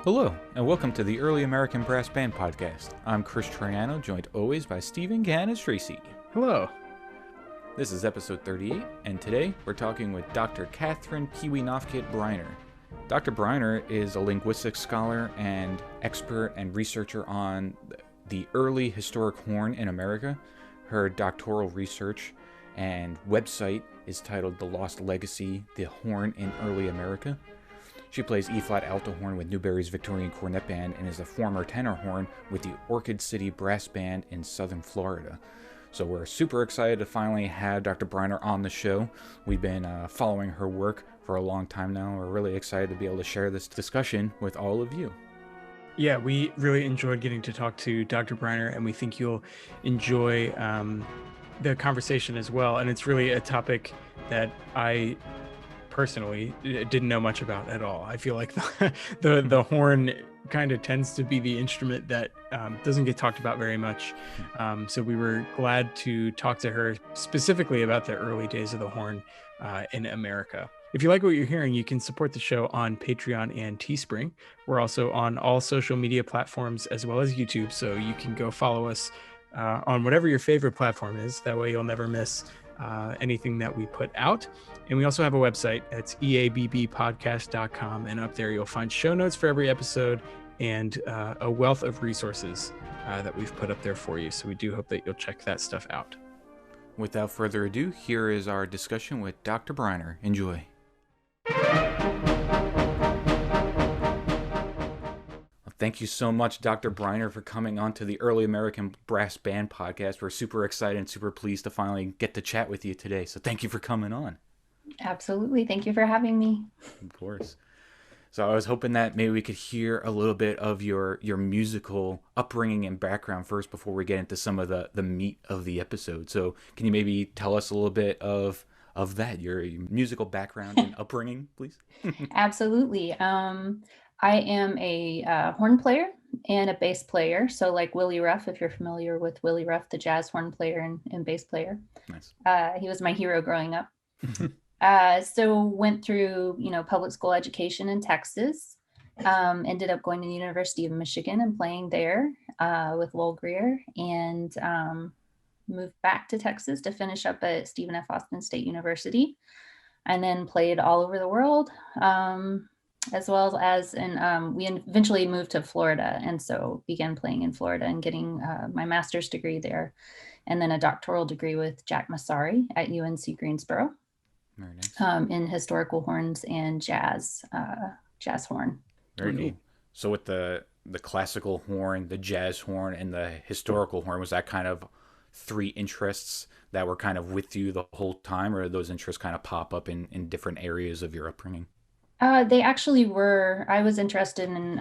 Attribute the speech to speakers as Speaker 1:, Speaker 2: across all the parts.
Speaker 1: Hello, and welcome to the Early American Brass Band Podcast. I'm Chris Troiano, joined always by Stephen Ganis-Tracy.
Speaker 2: Hello.
Speaker 1: This is episode 38, and today we're talking with Dr. Kathryn Pewenofkit Briner. Dr. Briner is a linguistics scholar and expert and researcher on the early historic horn in America. Her doctoral research and website is titled The Lost Legacy, The Horn in Early America. She plays E-flat alto horn with Newberry's Victorian Cornet Band and is a former tenor horn with the Orchid City Brass Band in southern Florida. So we're super excited to finally have Dr. Briner on the show. We've been following her work for a long time now. We're really excited to be able to share this discussion with all of you.
Speaker 2: Yeah, we really enjoyed getting to talk to Dr. Briner, and we think you'll enjoy the conversation as well. And it's really a topic that I personally didn't know much about at all. I feel like the horn kind of tends to be the instrument that doesn't get talked about very much. So we were glad to talk to her specifically about the early days of the horn in America. If you like what you're hearing, you can support the show on Patreon and Teespring. We're also on all social media platforms as well as YouTube, so you can go follow us on whatever your favorite platform is. That way you'll never miss anything that we put out. And we also have a website. It's eabbpodcast.com, and up there you'll find show notes for every episode and a wealth of resources that we've put up there for you. So we do hope that you'll check that stuff out.
Speaker 1: Without further ado, here is our discussion with Dr. Briner. Enjoy. Thank you so much, Dr. Briner, for coming on to the Early American Brass Band Podcast. We're super excited and super pleased to finally get to chat with you today. So thank you for coming on.
Speaker 3: Absolutely. Thank you for having me.
Speaker 1: Of course. So I was hoping that maybe we could hear a little bit of your musical upbringing and background first before we get into some of the meat of the episode. So can you maybe tell us a little bit of that, your musical background and upbringing, please?
Speaker 3: Absolutely. I am a horn player and a bass player. So like Willie Ruff, if you're familiar with Willie Ruff, the jazz horn player and bass player.
Speaker 1: Nice.
Speaker 3: He was my hero growing up. So went through, public school education in Texas. Ended up going to the University of Michigan and playing there with Lowell Greer, and moved back to Texas to finish up at Stephen F. Austin State University, and then played all over the world. As well as, and we eventually moved to Florida, and so began playing in Florida and getting my master's degree there, and then a doctoral degree with Jack Massari at UNC Greensboro.
Speaker 1: Very nice.
Speaker 3: In historical horns and jazz horn.
Speaker 1: Very cool. So with the classical horn, the jazz horn, and the historical horn, was that kind of three interests that were kind of with you the whole time, or did those interests kind of pop up in different areas of your upbringing?
Speaker 3: They actually were. I was interested in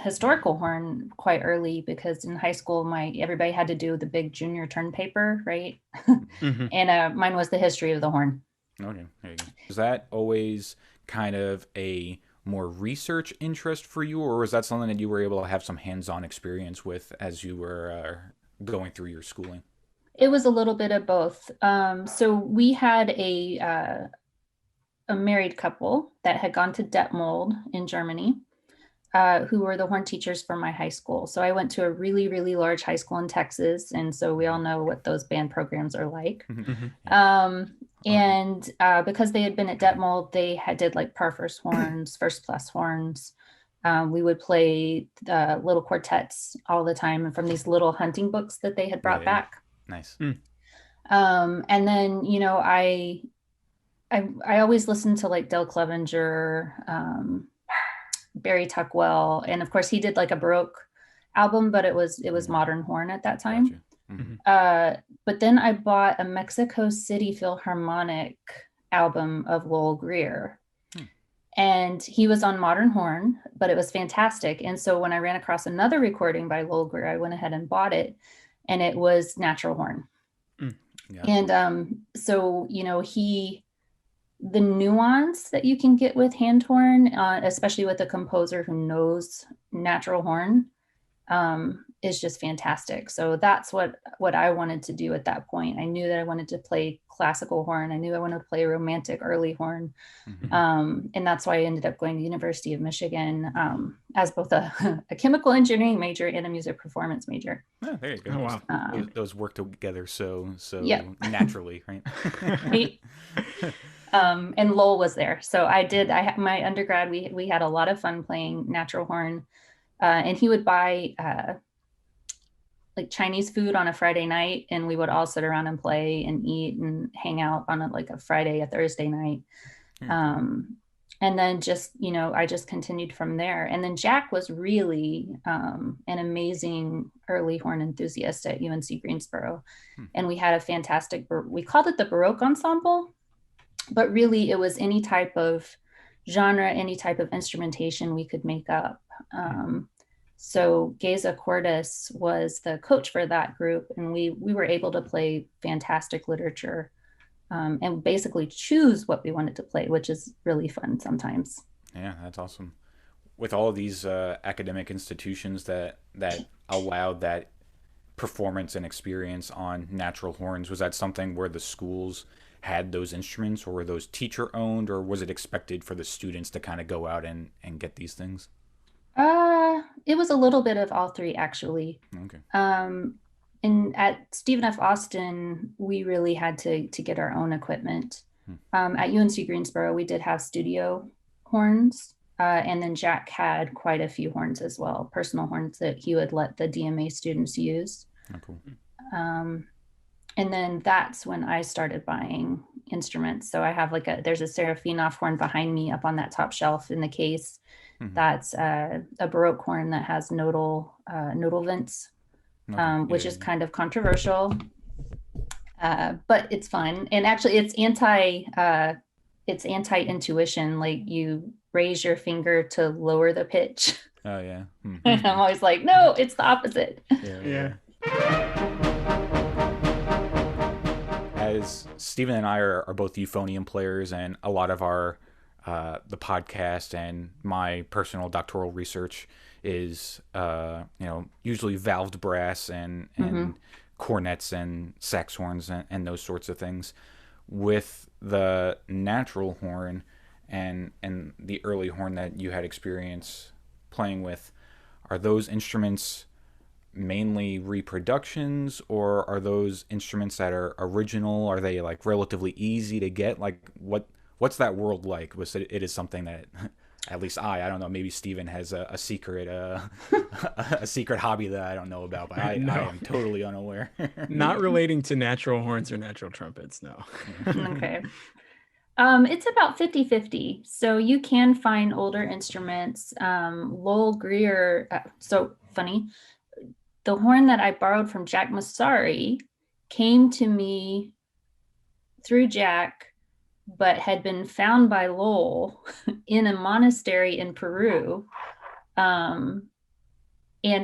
Speaker 3: historical horn quite early because in high school, everybody had to do the big junior term paper, right? Mm-hmm. And mine was the history of the horn.
Speaker 1: Okay, there you go. Was that always kind of a more research interest for you, or was that something that you were able to have some hands-on experience with as you were going through your schooling?
Speaker 3: It was a little bit of both. So we had a married couple that had gone to Detmold in Germany, who were the horn teachers for my high school. So I went to a really, really large high school in Texas. And so we all know what those band programs are like. And because they had been at Detmold, they did like par first horns, first plus horns. We would play little quartets all the time, and from these little hunting books that they had brought back.
Speaker 1: Nice.
Speaker 3: And then, I always listened to like Del Clevenger, Barry Tuckwell, and of course he did like a Baroque album, but it was modern horn at that time.
Speaker 1: Gotcha. Mm-hmm.
Speaker 3: But then I bought a Mexico City Philharmonic album of Lowell Greer, and he was on modern horn, but it was fantastic. And so when I ran across another recording by Lowell Greer, I went ahead and bought it, and it was natural horn. Yeah. And so the nuance that you can get with hand horn, especially with a composer who knows natural horn, is just fantastic. So that's what I wanted to do at that point. I knew that I wanted to play classical horn. I knew I wanted to play romantic early horn. And that's why I ended up going to the University of Michigan as both a chemical engineering major and a music performance major.
Speaker 1: Oh, there you go.
Speaker 2: Oh, wow.
Speaker 1: Those work together so
Speaker 3: Yep.
Speaker 1: naturally, right?
Speaker 3: And Lowell was there. So my undergrad, we had a lot of fun playing natural horn. And he would buy like Chinese food on a Friday night, and we would all sit around and play and eat and hang out on a Friday, a Thursday night. And then just, I just continued from there. And then Jack was really an amazing early horn enthusiast at UNC Greensboro. And we had a fantastic, we called it the Baroque Ensemble, but really it was any type of genre, any type of instrumentation we could make up. So Geza Cordes was the coach for that group, and we were able to play fantastic literature and basically choose what we wanted to play, which is really fun sometimes.
Speaker 1: Yeah, that's awesome. With all of these academic institutions that allowed that performance and experience on natural horns, was that something where the schools had those instruments, or were those teacher owned, or was it expected for the students to kind of go out and get these things?
Speaker 3: It was a little bit of all three, actually.
Speaker 1: Okay.
Speaker 3: And at Stephen F. Austin, we really had to get our own equipment. At UNC Greensboro, we did have studio horns. And then Jack had quite a few horns as well, personal horns that he would let the DMA students use.
Speaker 1: Oh, cool.
Speaker 3: And then that's when I started buying instruments. So I have there's a Serafinov horn behind me up on that top shelf in the case. That's a Baroque horn that has nodal vents, which is kind of controversial, but it's fun. And actually it's anti-intuition. Like, you raise your finger to lower the pitch.
Speaker 1: Oh yeah.
Speaker 3: And I'm always like, no, it's the opposite.
Speaker 2: Yeah.
Speaker 1: As Stephen and I are both euphonium players, and a lot of our the podcast and my personal doctoral research is usually valved brass and cornets and sax horns and those sorts of things. With the natural horn and the early horn that you had experience playing with, are those instruments mainly reproductions, or are those instruments that are original? Are they like relatively easy to get? Like, what's that world like? It is something that at least I don't know, maybe Stephen has a secret a secret hobby that I don't know about, but I am totally unaware.
Speaker 2: Not relating to natural horns or natural trumpets, no.
Speaker 3: Okay. It's about 50-50. So you can find older instruments. Lowell Greer, so funny, the horn that I borrowed from Jack Massari came to me through Jack, but had been found by Lowell in a monastery in Peru. And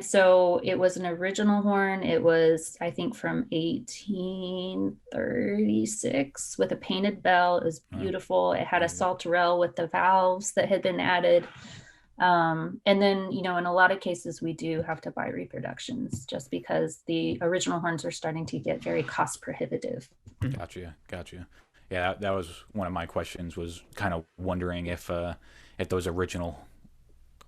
Speaker 3: so it was an original horn. It was, I think, from 1836 with a painted bell. It was beautiful. It had a saltarell with the valves that had been added. And then, in a lot of cases, we do have to buy reproductions just because the original horns are starting to get very cost prohibitive.
Speaker 1: Gotcha. Yeah, that was one of my questions, was kind of wondering if those original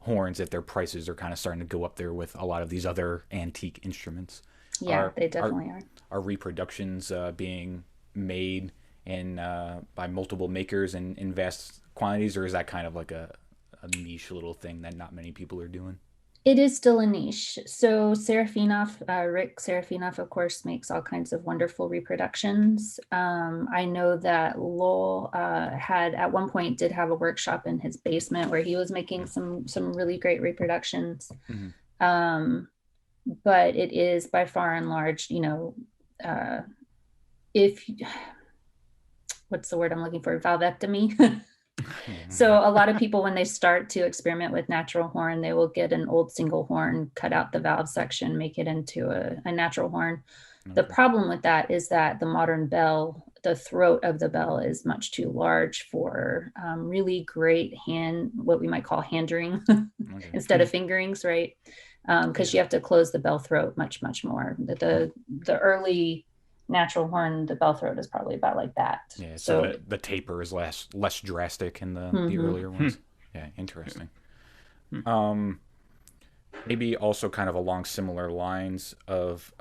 Speaker 1: horns, if their prices are kind of starting to go up there with a lot of these other antique instruments.
Speaker 3: Yeah, they definitely are.
Speaker 1: Are reproductions being made by multiple makers in vast quantities, or is that kind of like a niche little thing that not many people are doing?
Speaker 3: It is still a niche. So Serafinov, Rick Serafinov, of course, makes all kinds of wonderful reproductions. I know that Lowell had at one point did have a workshop in his basement where he was making some really great reproductions. But it is by far and large, what's the word I'm looking for? Valvectomy. So a lot of people, when they start to experiment with natural horn, they will get an old single horn, cut out the valve section, make it into a natural horn. The problem with that is that the modern bell, the throat of the bell is much too large for really great what we might call handering instead of fingerings, right? because you have to close the bell throat much more. The early natural horn, the bell throat is probably about like that.
Speaker 1: Yeah, so the taper is less drastic in the earlier ones. Yeah, interesting. Maybe also kind of along similar lines of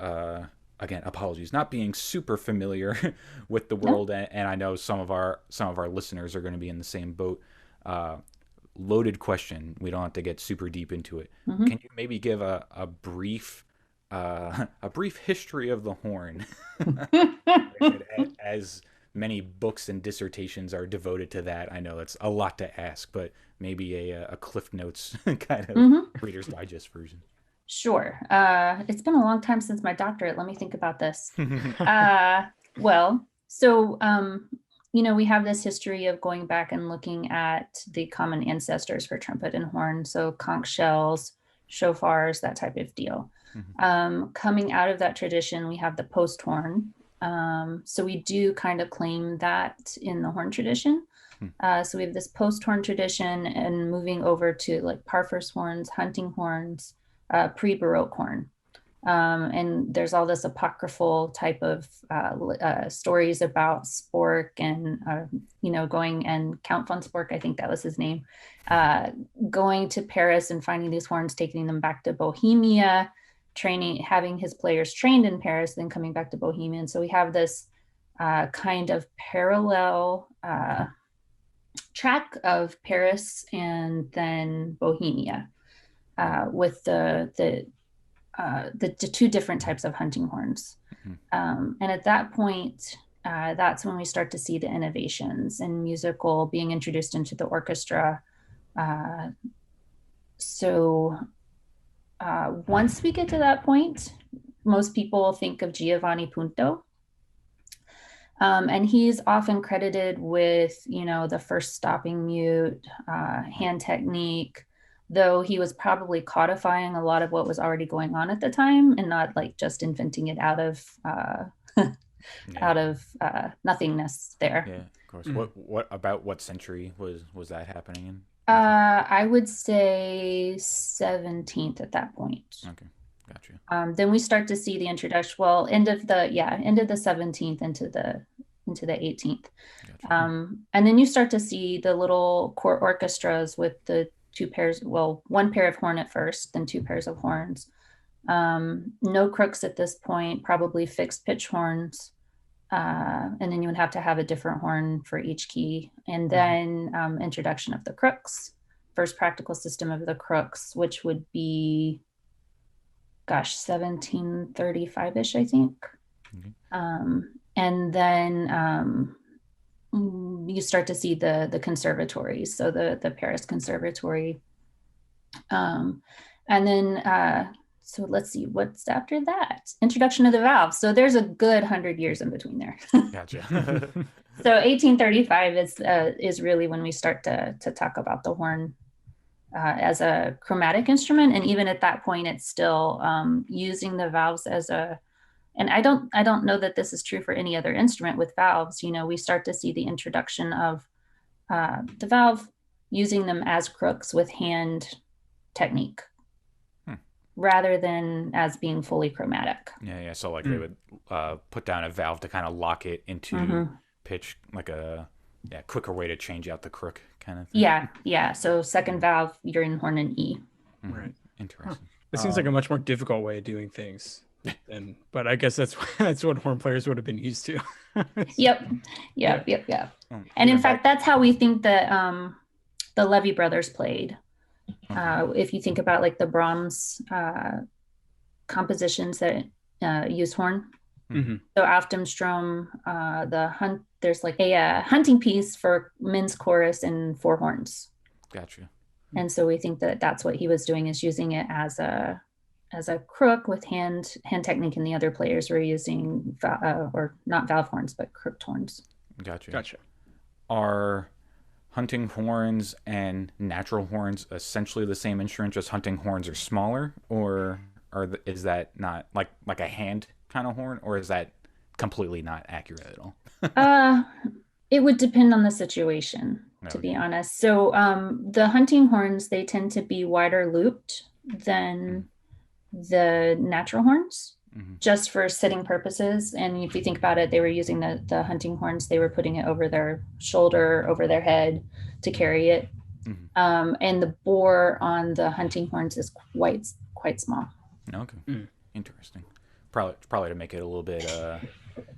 Speaker 1: again, apologies, not being super familiar with the world, and I know some of our listeners are going to be in the same boat. Loaded question. We don't have to get super deep into it. Can you maybe give a brief history of the horn? As many books and dissertations are devoted to that, I know it's a lot to ask, but maybe a Cliff Notes kind of Reader's Digest version.
Speaker 3: Sure. It's been a long time since my doctorate. Let me think about this. Well, so, we have this history of going back and looking at the common ancestors for trumpet and horn. So conch shells, shofars, that type of deal. Coming out of that tradition, we have the post horn. So we do kind of claim that in the horn tradition. So we have this post horn tradition, and moving over to like Parfors horns, hunting horns, pre-Baroque horn. And there's all this apocryphal type of stories about Spork and, going and Count von Spork, I think that was his name, going to Paris and finding these horns, taking them back to Bohemia, having his players trained in Paris, then coming back to Bohemia. And so we have this kind of parallel track of Paris and then Bohemia with the two different types of hunting horns. And at that point, that's when we start to see the innovations in musical being introduced into the orchestra. Once we get to that point, most people think of Giovanni Punto. And he's often credited with, the first stopping mute, hand technique, though he was probably codifying a lot of what was already going on at the time and not like just inventing it out of nothingness there.
Speaker 1: Yeah, of course. What century was that happening in?
Speaker 3: I would say 17th at that point.
Speaker 1: Okay, gotcha.
Speaker 3: Then we start to see the introduction. Well, end of the 17th into the 18th. Gotcha. And then you start to see the little court orchestras with the two pairs. Well, one pair of horn at first, then two pairs of horns. No crooks at this point. Probably fixed pitch horns. And then you would have to have a different horn for each key. And then introduction of the crooks, first practical system of the crooks, which would be, 1735-ish, I think. And then you start to see the conservatories, so the Paris Conservatory. And then so let's see what's after that. Introduction of the valves. So there's a good 100 years in between there.
Speaker 1: Gotcha.
Speaker 3: So 1835 is really when we start to talk about the horn as a chromatic instrument. And even at that point, it's still using the valves as and I don't know that this is true for any other instrument with valves. We start to see the introduction of the valve, using them as crooks with hand technique, rather than as being fully chromatic.
Speaker 1: Yeah. So like they would put down a valve to kind of lock it into pitch, like a quicker way to change out the crook kind of thing.
Speaker 3: Yeah. So second valve, you're in horn and E.
Speaker 2: Right.
Speaker 1: Interesting.
Speaker 2: It seems like a much more difficult way of doing things. But I guess that's what horn players would have been used to.
Speaker 3: Yep. And in fact, that's how we think that the Levy brothers played. If you think about like the Brahms compositions that use horn. So Aftenstrom, there's like a hunting piece for men's chorus and four horns.
Speaker 1: Gotcha.
Speaker 3: And so we think that that's what he was doing, is using it as a crook with hand technique, and the other players were using or not valve horns but crooked horns.
Speaker 1: Gotcha. Are hunting horns and natural horns essentially the same instrument, just hunting horns are smaller, or is that not like a hand kind of horn, or is that completely not accurate at all?
Speaker 3: It would depend on the situation, to be honest. So the hunting horns, they tend to be wider looped than the natural horns,
Speaker 1: Mm-hmm.
Speaker 3: just for sitting purposes. And if you think about it, they were using the hunting horns, they were putting it over their shoulder, over their head to carry it.
Speaker 1: Mm-hmm.
Speaker 3: And the bore on the hunting horns is quite small.
Speaker 1: Okay. Interesting. Probably to make it a little bit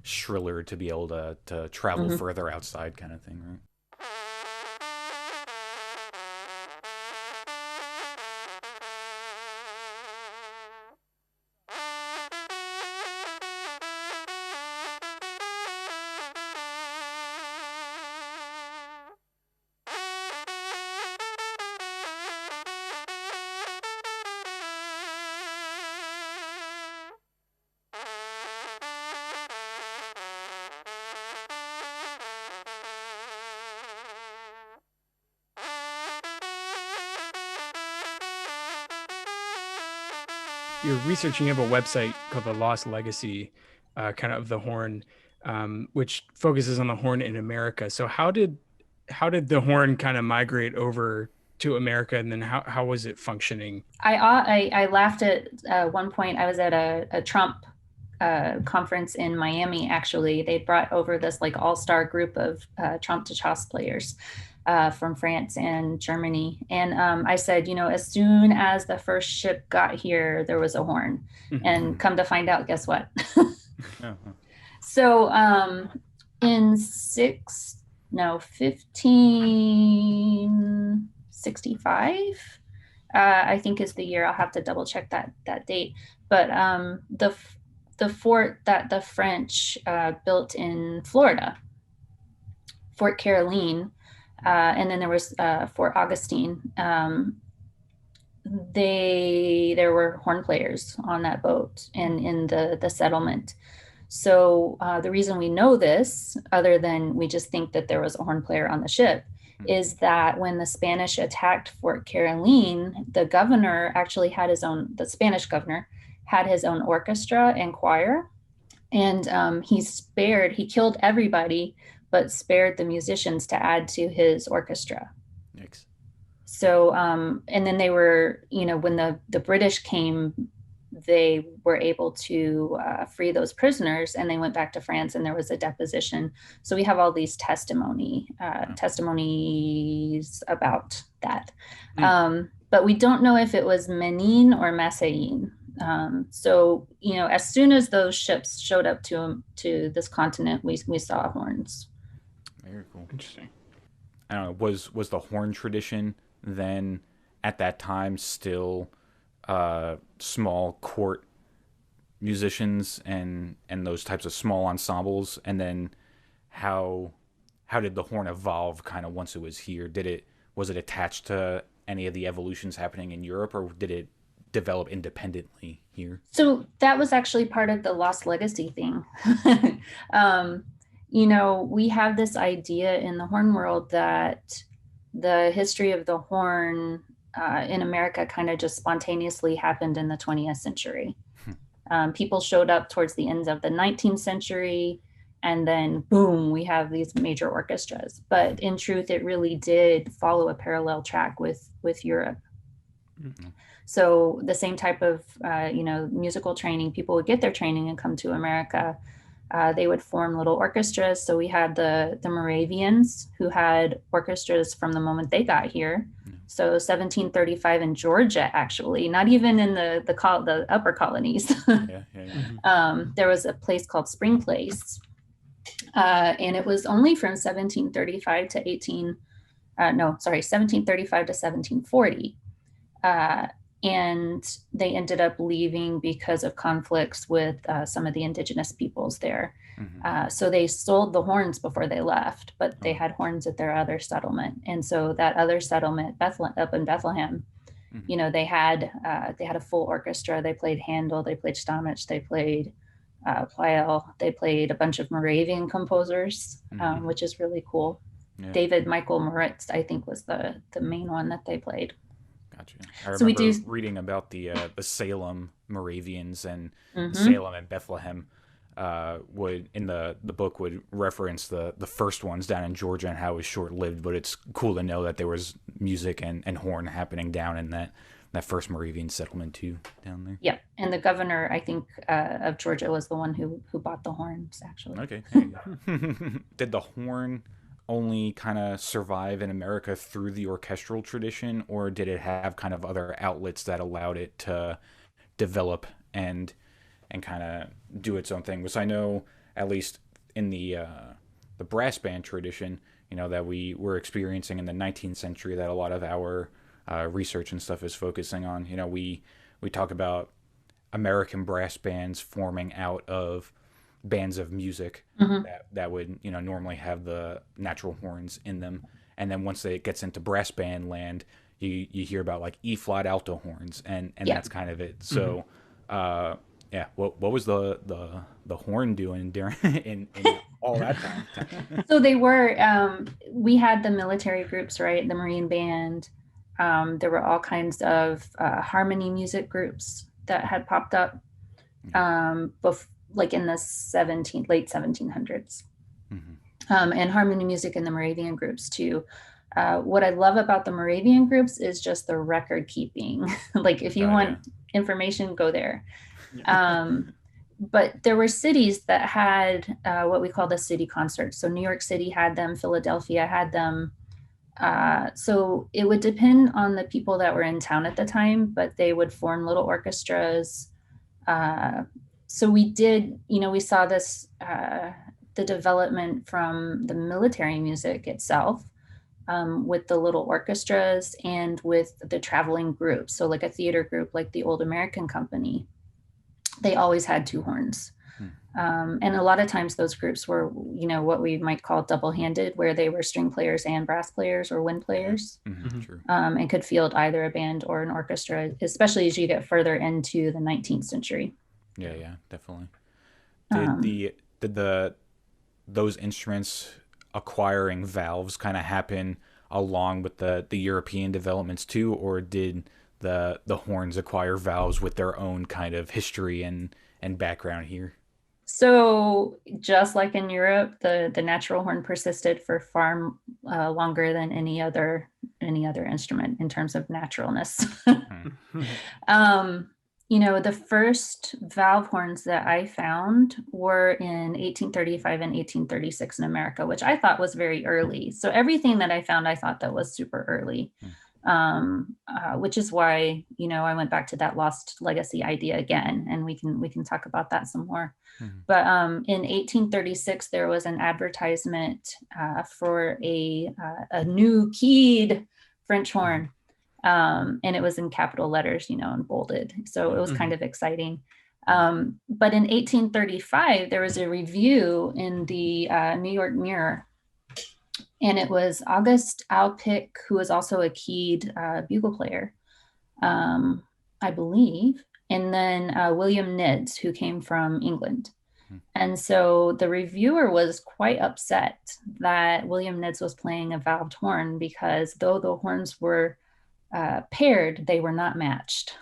Speaker 1: shriller, to be able to travel further outside, kind of thing, right?
Speaker 2: You're researching, you have a website called The Lost Legacy, kind of the horn, which focuses on the horn in America. So how did the horn kind of migrate over to America, and then how was it functioning?
Speaker 3: I laughed at one point. I was at a Trump conference in Miami. Actually, they brought over this like all-star group of Trump to Chas players from France and Germany. And I said, as soon as the first ship got here, there was a horn. And come to find out, guess what? So in 1565, I think is the year. I'll have to double check that date. But the fort that the French built in Florida, Fort Caroline, and then there was Fort Augustine. There were horn players on that boat and in the settlement. So the reason we know this, other than we just think that there was a horn player on the ship, is that when the Spanish attacked Fort Caroline, the governor actually had the Spanish governor had his own orchestra and choir. And he killed everybody, but spared the musicians to add to his orchestra.
Speaker 1: Yikes.
Speaker 3: So, and then they were, when the British came, they were able to free those prisoners, and they went back to France, and there was a deposition. So we have all these testimonies about that. But we don't know if it was Menin or Massain. So, as soon as those ships showed up to this continent, we saw horns.
Speaker 1: Very cool.
Speaker 2: Interesting.
Speaker 1: I don't know. Was the horn tradition then at that time still small court musicians and those types of small ensembles? And then how did the horn evolve kind of once it was here? Was it attached to any of the evolutions happening in Europe, or did it develop independently here?
Speaker 3: So that was actually part of the lost legacy thing. We have this idea in the horn world that the history of the horn in America kind of just spontaneously happened in the 20th century. People showed up towards the ends of the 19th century, and then boom, we have these major orchestras. But in truth, it really did follow a parallel track with Europe. Mm-hmm. So the same type of musical training, people would get their training and come to America. They would form little orchestras. So we had the Moravians, who had orchestras from the moment they got here. So 1735 in Georgia, actually, not even in the upper colonies. There was a place called Spring Place, and it was only from 1735 to 1735 to 1740. And they ended up leaving because of conflicts with some of the indigenous peoples there. Mm-hmm. So they sold the horns before they left, but they had horns at their other settlement. And so that other settlement, up in Bethlehem, mm-hmm. They had a full orchestra. They played Handel, they played Stammich, they played Pleyel, they played a bunch of Moravian composers, mm-hmm. Which is really cool. Yeah. David Michael Moritz, I think, was the main one that they played.
Speaker 1: Gotcha. I remember reading about the Salem Moravians and mm-hmm. Salem and Bethlehem. Would in the book would reference the first ones down in Georgia and how it was short lived, but it's cool to know that there was music and horn happening down in that first Moravian settlement too down there.
Speaker 3: Yeah, and the governor, I think, of Georgia was the one who bought the horns, actually.
Speaker 1: Okay. Did the horn only kind of survive in America through the orchestral tradition, or did it have kind of other outlets that allowed it to develop and kind of do its own thing? Because I know, at least in the brass band tradition, that we were experiencing in the 19th century, that a lot of our research and stuff is focusing on. We talk about American brass bands forming out of bands of music that would normally have the natural horns in them, and then once it gets into brass band land, you hear about like E flat alto horns, and that's kind of it. So what was the horn doing during in all that time?
Speaker 3: So they were we had the military groups, right? The Marine Band. There were all kinds of harmony music groups that had popped up like in the late 1700s. And harmony music in the Moravian groups too. What I love about the Moravian groups is just the record keeping. Like if you want information, go there. But there were cities that had what we call the city concerts. So New York City had them, Philadelphia had them. So it would depend on the people that were in town at the time, but they would form little orchestras. So we did, we saw this, the development from the military music itself, with the little orchestras and with the traveling groups. So like a theater group, like the Old American Company, they always had two horns. And a lot of times those groups were, what we might call double-handed, where they were string players and brass players or wind players,
Speaker 1: True.
Speaker 3: And could field either a band or an orchestra, especially as you get further into the 19th century.
Speaker 1: Yeah, definitely. Did those instruments acquiring valves kind of happen along with the European developments too, or did the horns acquire valves with their own kind of history and background here?
Speaker 3: So just like in Europe, the natural horn persisted for far longer than any other instrument in terms of naturalness. The first valve horns that I found were in 1835 and 1836 in America, which I thought was very early. So everything that I found, I thought that was super early. Which is why, I went back to that lost legacy idea again, and we can talk about that some more. But in 1836, there was an advertisement for a new keyed French horn, and it was in capital letters, and bolded. So it was kind of exciting. But in 1835, there was a review in the New York Mirror. And it was August Alpic, who was also a keyed bugle player, I believe, and then William Nids, who came from England. And so the reviewer was quite upset that William Nids was playing a valved horn, because though the horns were paired, they were not matched.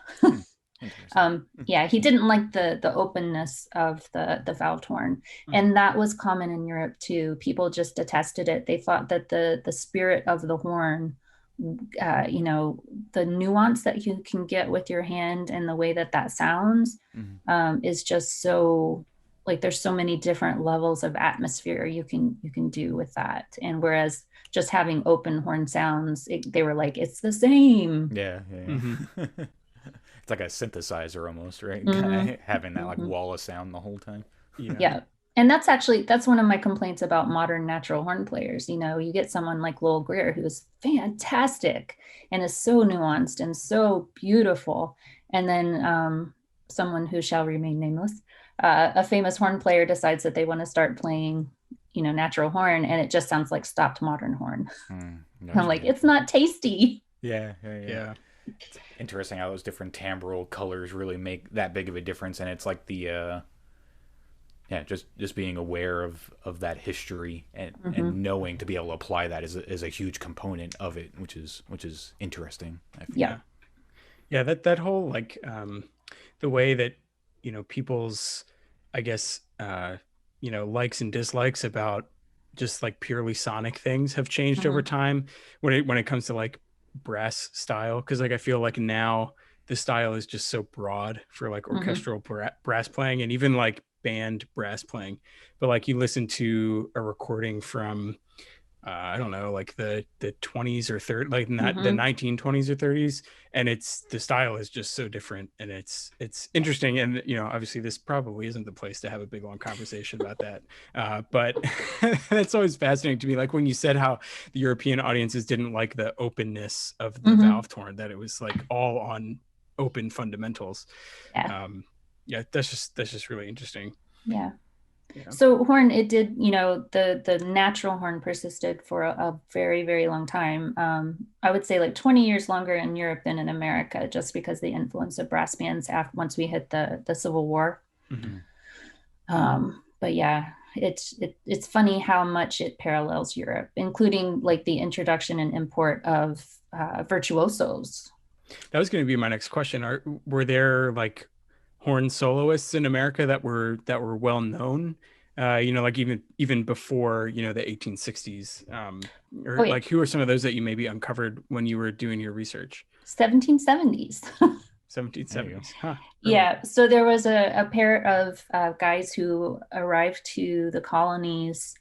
Speaker 3: He didn't like the openness of the valved horn, and that was common in Europe too. People just detested it. They thought that the spirit of the horn, the nuance that you can get with your hand and the way that sounds, is just so, like, there's so many different levels of atmosphere you can do with that. And whereas just having open horn sounds, they were like, it's the same.
Speaker 1: Yeah. It's like a synthesizer almost, right? Having that like wall of sound the whole time.
Speaker 3: Yeah. And that's one of my complaints about modern natural horn players. You get someone like Lowell Greer, who's fantastic and is so nuanced and so beautiful. And then someone who shall remain nameless, a famous horn player, decides that they want to start playing, natural horn, and it just sounds like stopped modern horn. I'm like, it's not tasty.
Speaker 1: Yeah. It's interesting how those different timbral colors really make that big of a difference, and it's like the just being aware of that history and knowing to be able to apply that is a huge component of it, which is interesting.
Speaker 2: That whole like the way that people's, I guess, likes and dislikes about just like purely sonic things have changed over time when it comes to like brass style, because like I feel like now the style is just so broad for like orchestral brass playing and even like band brass playing. But like you listen to a recording from I don't know, like the 20s or 30s, like not the 1920s or 30s, and it's the style is just so different, and it's interesting. And you know, obviously this probably isn't the place to have a big long conversation about that, but that's always fascinating to me. Like when you said how the European audiences didn't like the openness of the valved horn, that it was like all on open fundamentals. Yeah, that's just really interesting.
Speaker 3: Yeah. So horn, it did, you know, the natural horn persisted for a very, very long time. I would say like 20 years longer in Europe than in America, just because the influence of brass bands after once we hit the Civil War. But yeah, it's funny how much it parallels Europe, including like the introduction and import of virtuosos.
Speaker 2: That was going to be my next question. Were there like horn soloists in America that were well known? You know, like even before, you know, the 1860s, or like who are some of those that you maybe uncovered when you were doing your research?
Speaker 3: 1770s.
Speaker 2: 1770s. Huh.
Speaker 3: Yeah. So there was a pair of guys who arrived to the colonies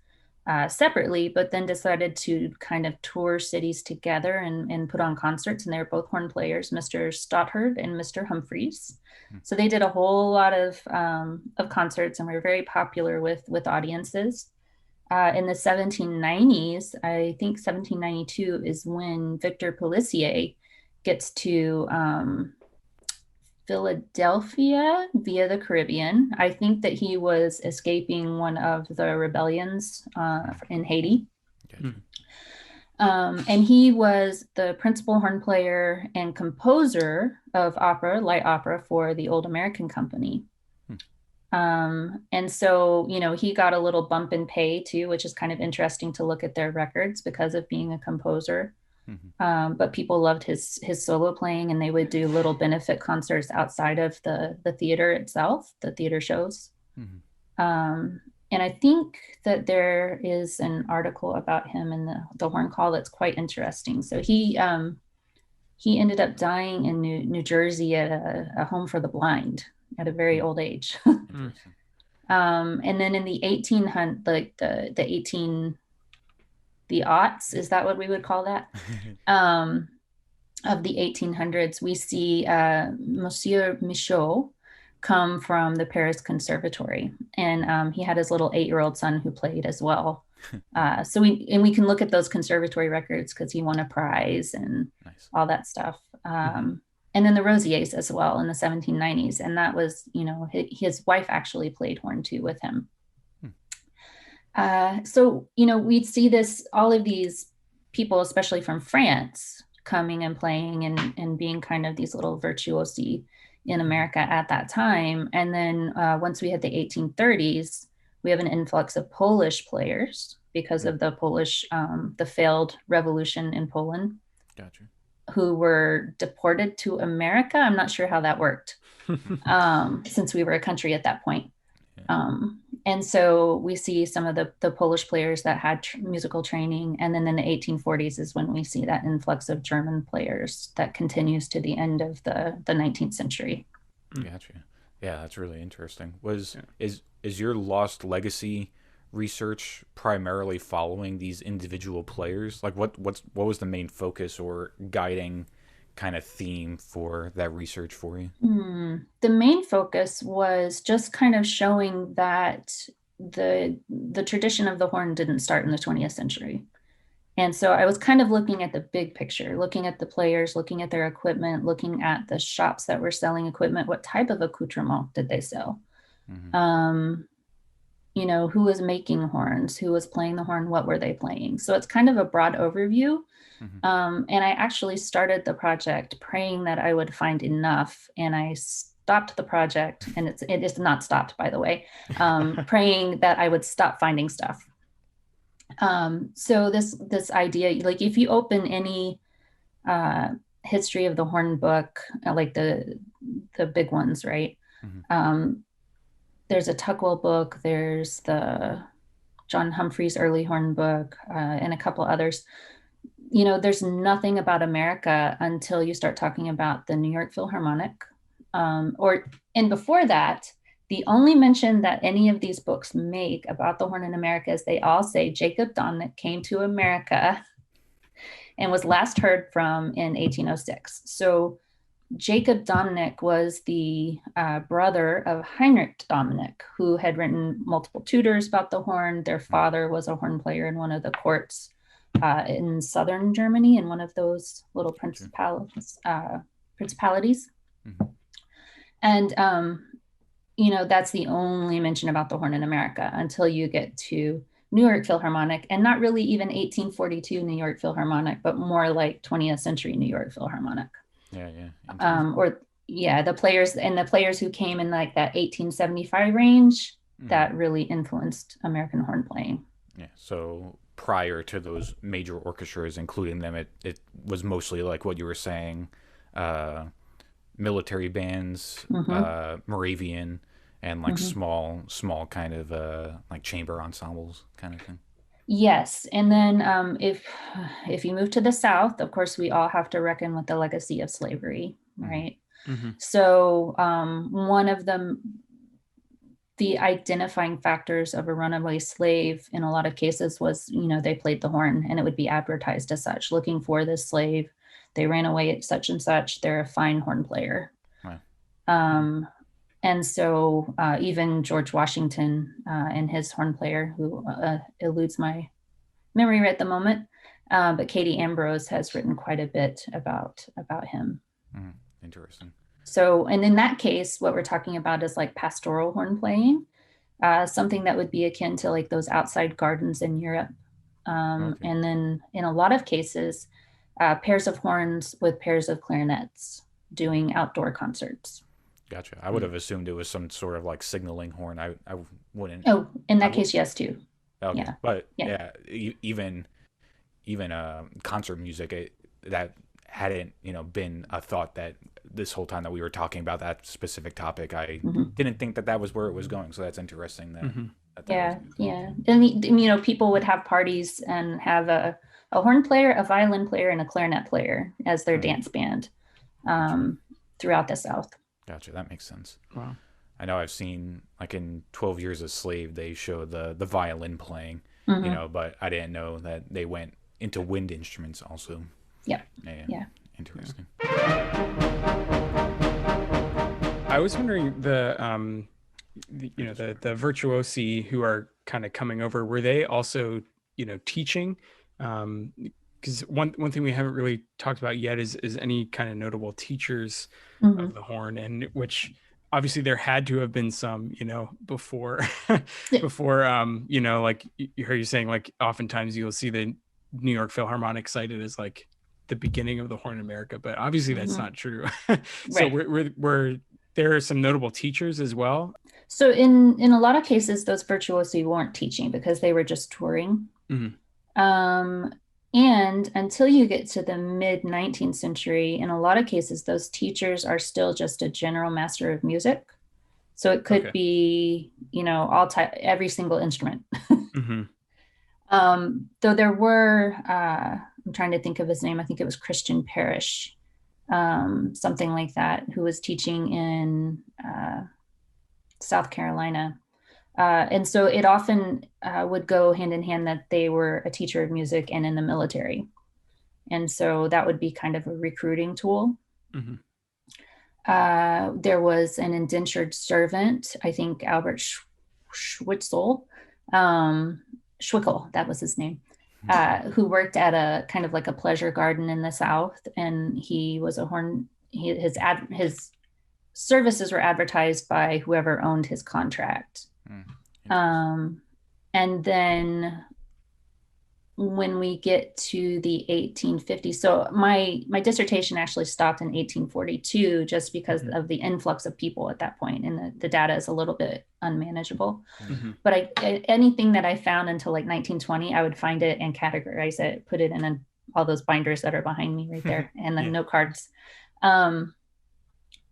Speaker 3: separately, but then decided to kind of tour cities together and put on concerts. And they were both horn players, Mr. Stothard and Mr. Humphreys. So they did a whole lot of concerts and were very popular with audiences. In the 1790s, I think 1792 is when Victor Pelissier gets to Philadelphia via the Caribbean. I think that he was escaping one of the rebellions in Haiti. And he was the principal horn player and composer of opera, light opera, for the Old American Company. And so, you know, he got a little bump in pay too, which is kind of interesting to look at their records because of being a composer. But people loved his solo playing, and they would do little benefit concerts outside of the theater itself, the theater shows. And I think that there is an article about him in the Horn Call that's quite interesting. So he ended up dying in New Jersey at a home for the blind at a very old age. And then in the 1800s, like the aughts, is that what we would call that? Of the 1800s, we see Monsieur Michaud come from the Paris Conservatory, and he had his little 8-year-old son who played as well. So we can look at those conservatory records because he won a prize and all that stuff. And then the Rosiers as well in the 1790s, and that was, you know, his wife actually played horn too with him. So, you know, we'd see all of these people, especially from France, coming and playing and being kind of these little virtuosi in America at that time. And then once we hit the 1830s, we have an influx of Polish players because of the the failed revolution in Poland.
Speaker 1: Gotcha.
Speaker 3: Who were deported to America. I'm not sure how that worked since we were a country at that point. And so we see some of the Polish players that had musical training. And then in the 1840s is when we see that influx of German players that continues to the end of the 19th century.
Speaker 1: Gotcha. Yeah, that's really interesting. Is your Lost Legacy research primarily following these individual players? Like what was the main focus or guiding kind of theme for that research for you?
Speaker 3: The main focus was just kind of showing that the tradition of the horn didn't start in the 20th century. And so I was kind of looking at the big picture, looking at the players, looking at their equipment, looking at the shops that were selling equipment. What type of accoutrement did they sell? You know, who was making horns, who was playing the horn, what were they playing? So it's kind of a broad overview. And I actually started the project praying that I would find enough, and I stopped the project, and it is not stopped, by the way, praying that I would stop finding stuff. So this idea, like if you open any history of the horn book, like the big ones, right? There's a Tuckwell book, there's the John Humphreys early horn book, and a couple others. there's nothing about America until you start talking about the New York Philharmonic. And before that, the only mention that any of these books make about the horn in America is they all say Jacob Domnick came to America and was last heard from in 1806. So Jacob Domnick was the brother of Heinrich Domnick, who had written multiple tutors about the horn. Their father was a horn player in one of the courts in southern Germany, in one of those little principalities. Mm-hmm. And, that's the only mention about the horn in America until you get to New York Philharmonic, and not really even 1842 New York Philharmonic, but more like 20th century New York Philharmonic. The players who came in like that 1875 range that really influenced American horn playing.
Speaker 1: Yeah. So prior to those major orchestras, including them, it was mostly like what you were saying, military bands, Moravian, and like small kind of like chamber ensembles kind of thing.
Speaker 3: Yes. And then if you move to the South, of course, we all have to reckon with the legacy of slavery, right? Mm-hmm. So one of the identifying factors of a runaway slave in a lot of cases was, they played the horn, and it would be advertised as such, looking for this slave. They ran away at such and such. They're a fine horn player. Wow. And so even George Washington and his horn player, who eludes my memory right at the moment, but Katie Ambrose has written quite a bit about him.
Speaker 1: Interesting.
Speaker 3: So, and in that case, what we're talking about is like pastoral horn playing, something that would be akin to like those outside gardens in Europe. And then in a lot of cases, pairs of horns with pairs of clarinets doing outdoor concerts.
Speaker 1: Gotcha. I would have assumed it was some sort of like signaling horn. I wouldn't.
Speaker 3: Oh, in that case, yes, too.
Speaker 1: Okay. Yeah. But even concert music, that hadn't been a thought that this whole time that we were talking about that specific topic. I didn't think that was where it was going. So that's interesting.
Speaker 3: And people would have parties and have a horn player, a violin player, and a clarinet player as their dance band throughout the South.
Speaker 1: Gotcha. That makes sense.
Speaker 2: Wow.
Speaker 1: I know I've seen, like in 12 Years a Slave, they show the violin playing, but I didn't know that they went into wind instruments also.
Speaker 3: Yeah.
Speaker 1: Interesting.
Speaker 2: I was wondering the virtuosi who are kind of coming over, were they also, teaching? Because one thing we haven't really talked about yet is any kind of notable teachers of the horn, and which obviously there had to have been some, before, like you heard you saying, like oftentimes you'll see the New York Philharmonic cited as like the beginning of the horn in America, but obviously that's not true. So were there some notable teachers as well?
Speaker 3: So in a lot of cases, those virtuosi weren't teaching because they were just touring. And until you get to the mid 19th century, in a lot of cases, those teachers are still just a general master of music. So it could be, every single instrument. Though there were, I'm trying to think of his name. I think it was Christian Parrish, something like that, who was teaching in South Carolina. And so it often would go hand in hand that they were a teacher of music and in the military. And so that would be kind of a recruiting tool. There was an indentured servant, I think Albert Schwitzel, Schwickel, that was his name, who worked at a kind of like a pleasure garden in the South. And he was a horn, his services were advertised by whoever owned his contract. And then when we get to the 1850s, so my dissertation actually stopped in 1842 just because of the influx of people at that point, and the data is a little bit unmanageable. But anything that I found until like 1920, I would find it and categorize it, put it in all those binders that are behind me right there, and then note cards.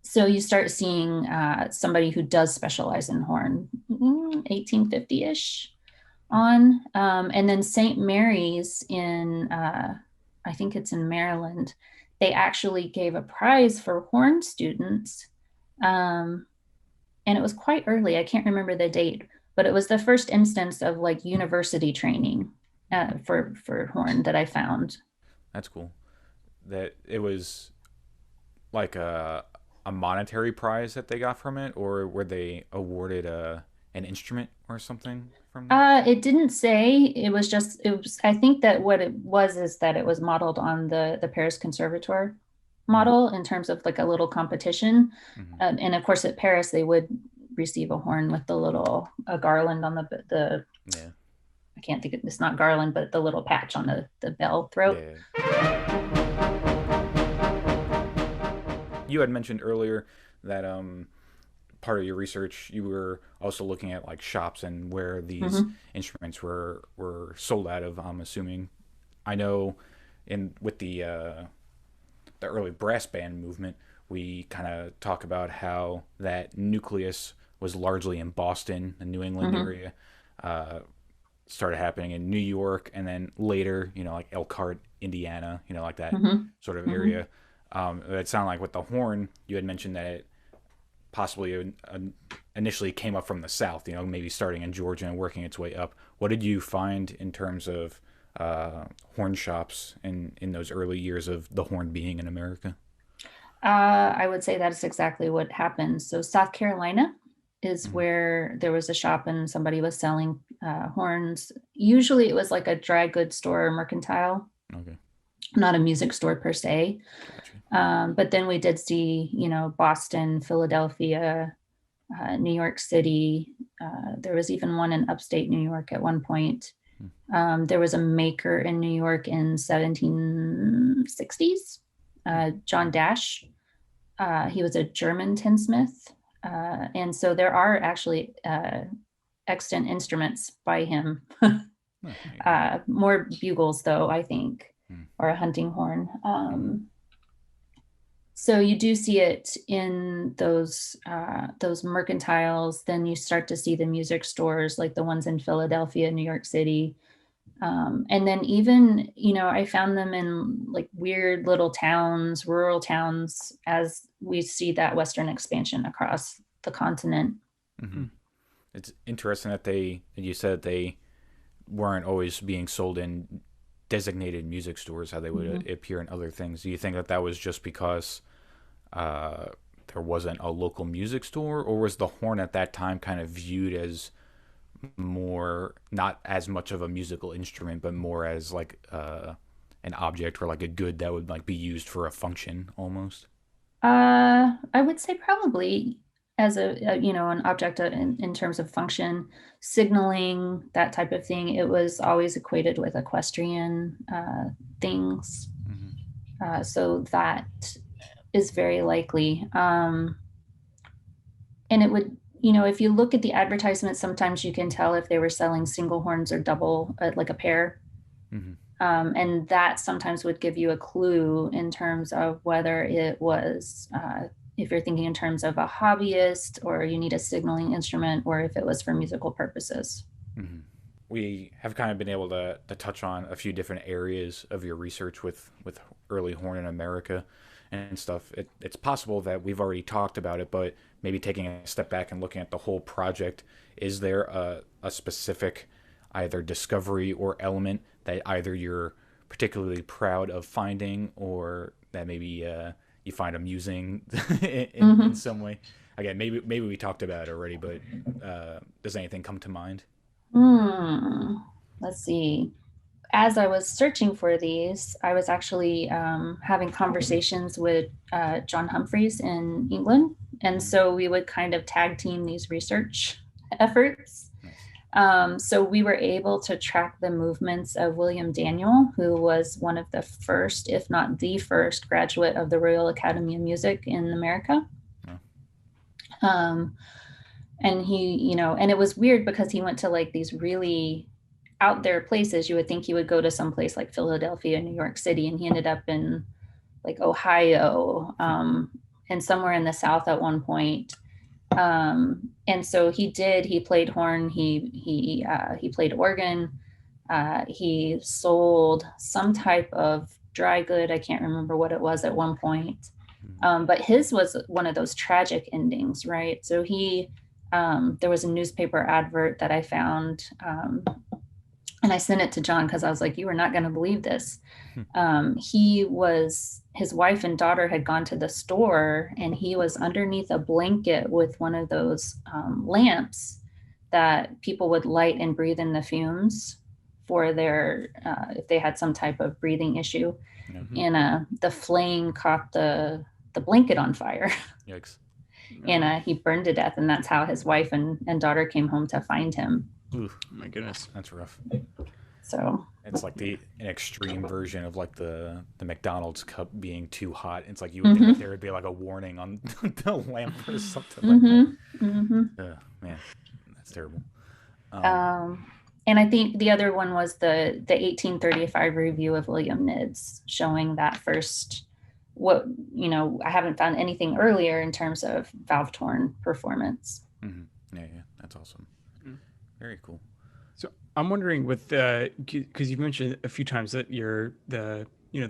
Speaker 3: So you start seeing somebody who does specialize in horn, 1850-ish on. And then St. Mary's in I think it's in Maryland, they actually gave a prize for horn students. And it was quite early. I can't remember the date, but it was the first instance of like university training for horn that I found.
Speaker 1: That's cool. That it was like a monetary prize that they got from it, or were they awarded an instrument or something from that?
Speaker 3: It didn't say. It was. I think that what it was is that it was modeled on the Paris Conservatoire
Speaker 1: Mm-hmm.
Speaker 3: model in terms of like a little competition.
Speaker 1: Mm-hmm.
Speaker 3: And of course, at Paris, they would receive a horn with the little a garland on the.
Speaker 1: Yeah.
Speaker 3: I can't think of, it's not garland, but the little patch on the bell throat.
Speaker 1: Yeah. You had mentioned earlier that part of your research you were also looking at like shops and where these
Speaker 3: Mm-hmm.
Speaker 1: instruments were sold out of. I'm assuming. I know in with the early brass band movement, we kind of talk about how that nucleus was largely in Boston, the New England
Speaker 3: Mm-hmm.
Speaker 1: area. Uh, Started happening in New York, and then later, like Elkhart, Indiana, like that
Speaker 3: Mm-hmm.
Speaker 1: sort of
Speaker 3: Mm-hmm.
Speaker 1: area. It sounded like with the horn, you had mentioned that it possibly initially came up from the south, maybe starting in Georgia and working its way up. What did you find in terms of horn shops in those early years of the horn being in America?
Speaker 3: I would say that's exactly what happened. So South Carolina is
Speaker 1: Mm-hmm.
Speaker 3: where there was a shop and somebody was selling horns. Usually it was like a dry goods store or mercantile,
Speaker 1: Okay,
Speaker 3: not a music store per se.
Speaker 1: gotcha.
Speaker 3: But then we did see, Boston, Philadelphia, New York City. There was even one in upstate New York at one point. There was a maker in New York in 1760s, John Dash. He was a German tinsmith. And so there are actually extant instruments by him.
Speaker 1: Oh, there you go.
Speaker 3: More bugles, though, I think,
Speaker 1: Mm-hmm.
Speaker 3: or a hunting horn.
Speaker 1: Mm-hmm.
Speaker 3: So you do see it in those mercantiles. Then you start to see the music stores, like the ones in Philadelphia, New York City. And then even, I found them in like weird little towns, rural towns, as we see that Western expansion across the continent.
Speaker 1: Mm-hmm. It's interesting that you said they weren't always being sold in designated music stores, how they would
Speaker 3: Mhm.
Speaker 1: appear in other things. Do you think that that was just because uh, there wasn't a local music store, or was the horn at that time kind of viewed as more not as much of a musical instrument, but more as like an object or like a good that would like be used for a function almost?
Speaker 3: I would say probably as an object in terms of function, signaling, that type of thing. It was always equated with equestrian things.
Speaker 1: Mm-hmm.
Speaker 3: So that is very likely. And it would, if you look at the advertisements, sometimes you can tell if they were selling single horns or double, like a pair.
Speaker 1: Mm-hmm.
Speaker 3: And that sometimes would give you a clue in terms of whether it was, if you're thinking in terms of a hobbyist or you need a signaling instrument, or if it was for musical purposes.
Speaker 1: Mm-hmm. We have kind of been able to touch on a few different areas of your research with early horn in America and stuff. It's possible that we've already talked about it, but maybe taking a step back and looking at the whole project, is there a specific either discovery or element that either you're particularly proud of finding or that maybe you find amusing in
Speaker 3: Mm-hmm.
Speaker 1: some way? Again, maybe we talked about it already, but does anything come to mind?
Speaker 3: Hmm. Let's see. As I was searching for these, I was actually having conversations with John Humphreys in England. And
Speaker 1: Mm-hmm.
Speaker 3: so we would kind of tag team these research efforts.
Speaker 1: Nice.
Speaker 3: So we were able to track the movements of William Daniel, who was one of the first, if not the first, graduate of the Royal Academy of Music in America.
Speaker 1: Yeah.
Speaker 3: Um, and and it was weird because he went to like these really out there places. You would think he would go to some place like Philadelphia, New York City, and he ended up in like Ohio, and somewhere in the South at one point. And so he played horn, he played organ, he sold some type of dry good. I can't remember what it was at one point. But his was one of those tragic endings, right? So there was a newspaper advert that I found, and I sent it to John because I was like, you are not going to believe this. His wife and daughter had gone to the store, and he was underneath a blanket with one of those lamps that people would light and breathe in the fumes for their, if they had some type of breathing issue. And the flame caught the blanket on fire.
Speaker 1: Yikes.
Speaker 3: And he burned to death. And that's how his wife and daughter came home to find him.
Speaker 1: Oof, my goodness, that's rough.
Speaker 3: So
Speaker 1: it's like an extreme version of like the McDonald's cup being too hot. It's like you would think that there would be like a warning on the lamp or something like that. Man, that's terrible.
Speaker 3: And I think the other one was the 1835 review of William Nid's, showing that first, I haven't found anything earlier in terms of valve horn performance.
Speaker 1: Yeah, that's awesome. Very cool.
Speaker 2: So I'm wondering, with because you've mentioned a few times that the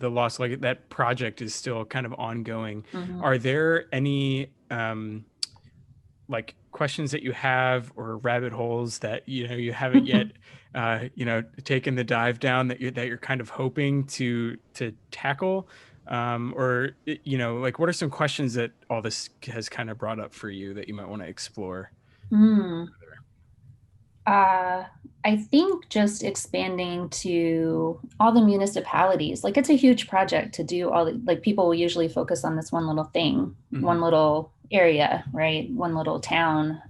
Speaker 2: Lost Legacy, that project is still kind of ongoing. Are there any like questions that you have, or rabbit holes that you haven't yet taken the dive down, that you're kind of hoping to tackle, or like, what are some questions that all this has kind of brought up for you that you might want to explore?
Speaker 3: I think just expanding to all the municipalities. Like, it's a huge project to do all people will usually focus on this one little thing, one little area, right? One little town.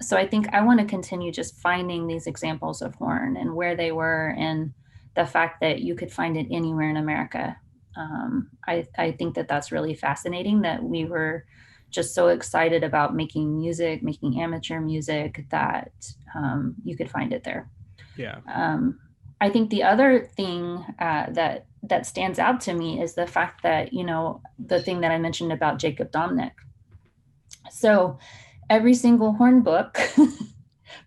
Speaker 3: So I think I want to continue just finding these examples of horn and where they were, and the fact that you could find it anywhere in America. I think that that's really fascinating, that we were just so excited about making amateur music, that you could find it there.
Speaker 2: Yeah.
Speaker 3: I think the other thing that stands out to me is the fact that, the thing that I mentioned about Jacob Domnick. So every single horn book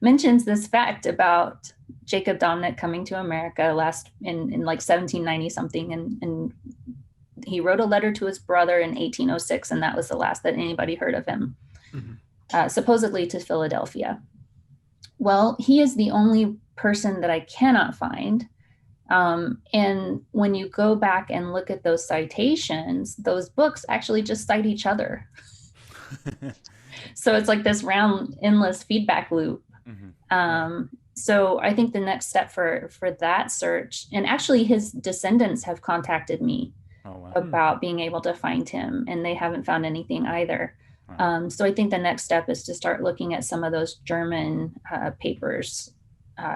Speaker 3: mentions this fact about Jacob Domnick coming to America in like 1790 something. And he wrote a letter to his brother in 1806, and that was the last that anybody heard of him, supposedly to Philadelphia. Well, he is the only person that I cannot find. And when you go back and look at those citations, those books actually just cite each other. So it's like this round, endless feedback loop. So I think the next step for that search, and actually his descendants have contacted me about being able to find him, and they haven't found anything either. So I think the next step is to start looking at some of those German papers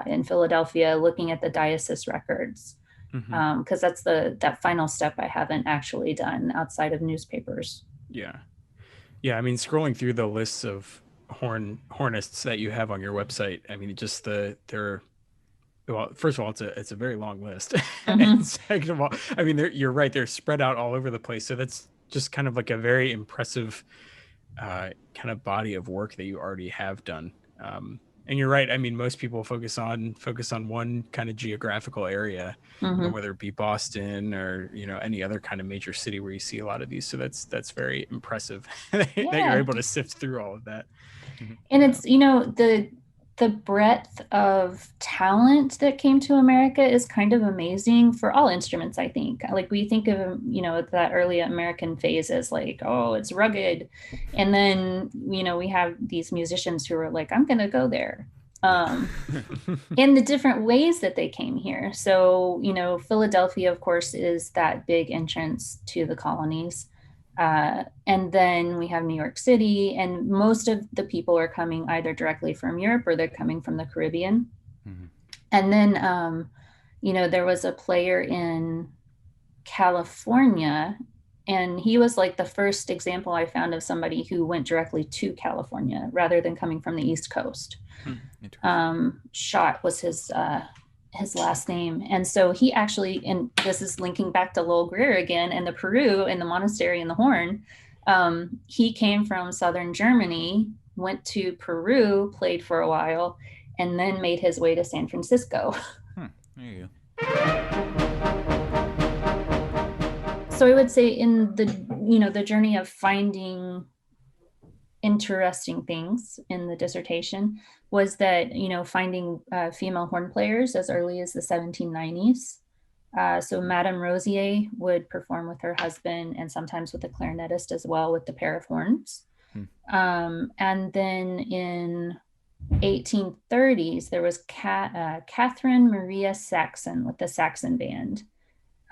Speaker 3: in Philadelphia, looking at the diocese records, because that's that final step I haven't actually done outside of newspapers.
Speaker 2: Yeah. I mean, scrolling through the lists of hornists that you have on your website, I mean, just well, first of all, it's a very long list. And second of all, I mean, you're right, they're spread out all over the place. So that's just kind of like a very impressive kind of body of work that you already have done. And you're right. I mean, most people focus on one kind of geographical area, whether it be Boston or, any other kind of major city where you see a lot of these. So that's very impressive that you're able to sift through all of that.
Speaker 3: And it's, the breadth of talent that came to America is kind of amazing for all instruments, I think. Like, we think of, that early American phase as like, oh, it's rugged. And then, we have these musicians who are like, I'm going to go there. In the different ways that they came here. So, Philadelphia, of course, is that big entrance to the colonies. And then we have New York City, and most of the people are coming either directly from Europe or they're coming from the Caribbean. And then, there was a player in California, and he was like the first example I found of somebody who went directly to California rather than coming from the East Coast. Schott was his last name. And so he actually, and this is linking back to Lowell Greer again, and the Peru and the monastery and the horn. He came from southern Germany, went to Peru, played for a while, and then made his way to San Francisco.
Speaker 1: There you go.
Speaker 3: So I would say in the, the journey of finding interesting things in the dissertation was that, finding female horn players as early as the 1790s. So Madame Rosier would perform with her husband and sometimes with a clarinetist as well with the pair of horns. And then in 1830s, there was Kathryn Maria Saxon with the Saxon band.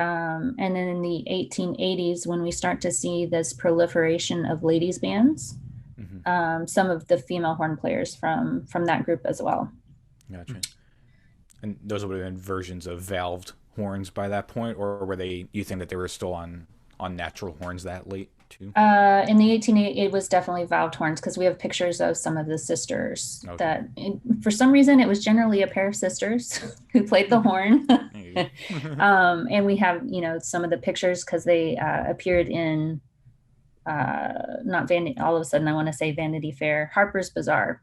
Speaker 3: And then in the 1880s, when we start to see this proliferation of ladies bands, some of the female horn players from that group as well.
Speaker 1: Gotcha. And those would have been versions of valved horns by that point, or were they? You think that they were still on natural horns that late too?
Speaker 3: In the 1880s, it was definitely valved horns because we have pictures of some of the sisters that, for some reason, it was generally a pair of sisters who played the horn. And we have, some of the pictures because they appeared in not Vanity. All of a sudden, I want to say Vanity Fair, Harper's Bazaar.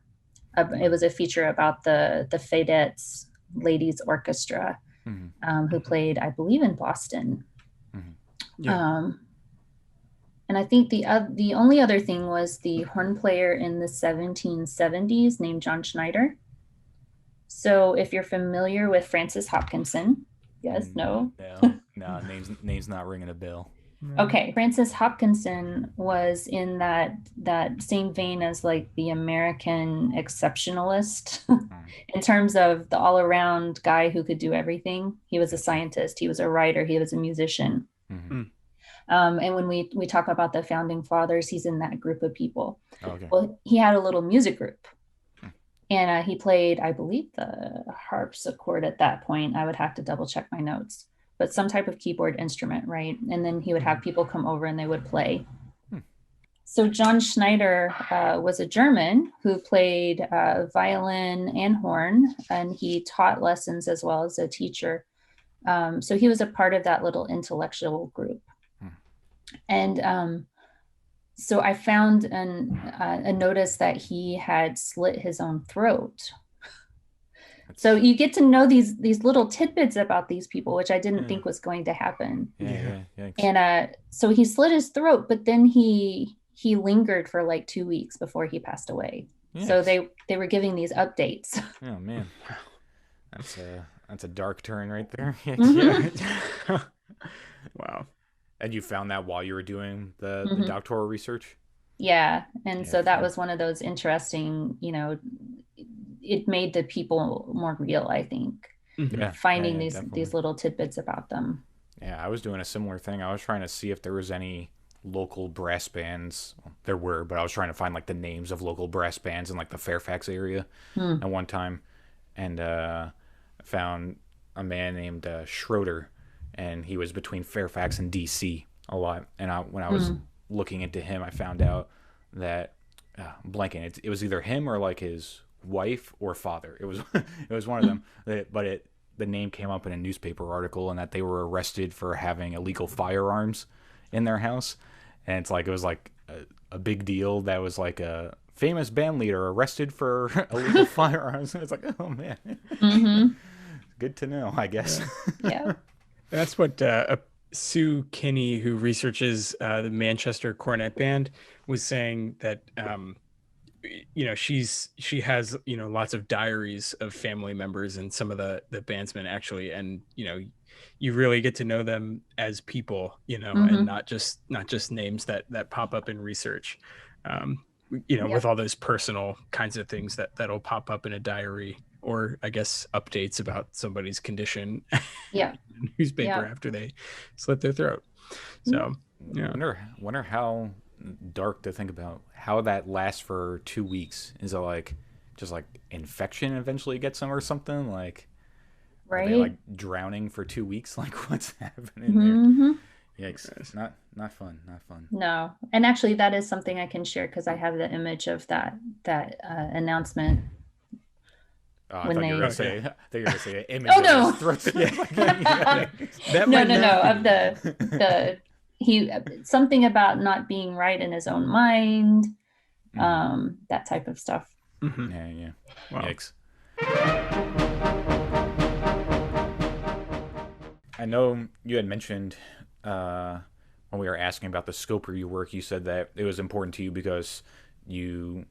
Speaker 3: It was a feature about the Fadettes Ladies Orchestra, who played, I believe, in Boston. And I think the only other thing was the horn player in the 1770s named John Schneider. So if you're familiar with Francis Hopkinson, yes, no?
Speaker 1: No, name's not ringing a bell.
Speaker 3: Okay, Francis Hopkinson was in that same vein as like the American exceptionalist in terms of the all-around guy who could do everything. He was a scientist, he was a writer, he was a musician. And when we talk about the founding fathers, he's in that group of people. Well, he had a little music group, and he played, I believe, the harpsichord at that point. I would have to double check my notes, but some type of keyboard instrument, right? And then he would have people come over and they would play. So John Schneider was a German who played violin and horn, and he taught lessons as well as a teacher. So he was a part of that little intellectual group. And so I found a notice that he had slit his own throat. So you get to know these little tidbits about these people, which I didn't think was going to happen. And so he slit his throat, but then he lingered for like 2 weeks before he passed away. So they were giving these updates.
Speaker 1: Oh man, that's a dark turn right there.
Speaker 2: Wow.
Speaker 1: And you found that while you were doing the doctoral research?
Speaker 3: Yeah. And so that was one of those interesting, it made the people more real, I think. Finding these little tidbits about them.
Speaker 1: Yeah, I was doing a similar thing. I was trying to see if there was any local brass bands. Well, there were, but I was trying to find like the names of local brass bands in like the Fairfax area at one time. And found a man named Schroeder. And he was between Fairfax and DC a lot. And when I was looking into him, I found out that blanking. It was either him or like his wife or father. It was one of them. But the name came up in a newspaper article, and that they were arrested for having illegal firearms in their house. And it was like a big deal. That was like a famous band leader arrested for illegal firearms. And it's like, oh man, good to know, I guess.
Speaker 3: Yeah.
Speaker 2: That's what Sue Kinney, who researches the Manchester Cornet Band, was saying that she has lots of diaries of family members and some of the bandsmen actually, and you really get to know them as people, and not just names that pop up in research, with all those personal kinds of things that'll pop up in a diary. Or I guess updates about somebody's condition in newspaper after they slit their throat. So
Speaker 1: wonder how dark to think about how that lasts for 2 weeks. Is it like just like infection eventually gets them or something? Like are they like drowning for 2 weeks? Like what's happening there? Yikes. Not fun.
Speaker 3: No. And actually that is something I can share because I have the image of that announcement.
Speaker 1: Oh, I thought you were going to say an image.
Speaker 3: Oh no! No. Of the something about not being right in his own mind, that type of stuff.
Speaker 1: Yeah. Wow. Yikes. I know you had mentioned when we were asking about the scope of your work, you said that it was important to you because the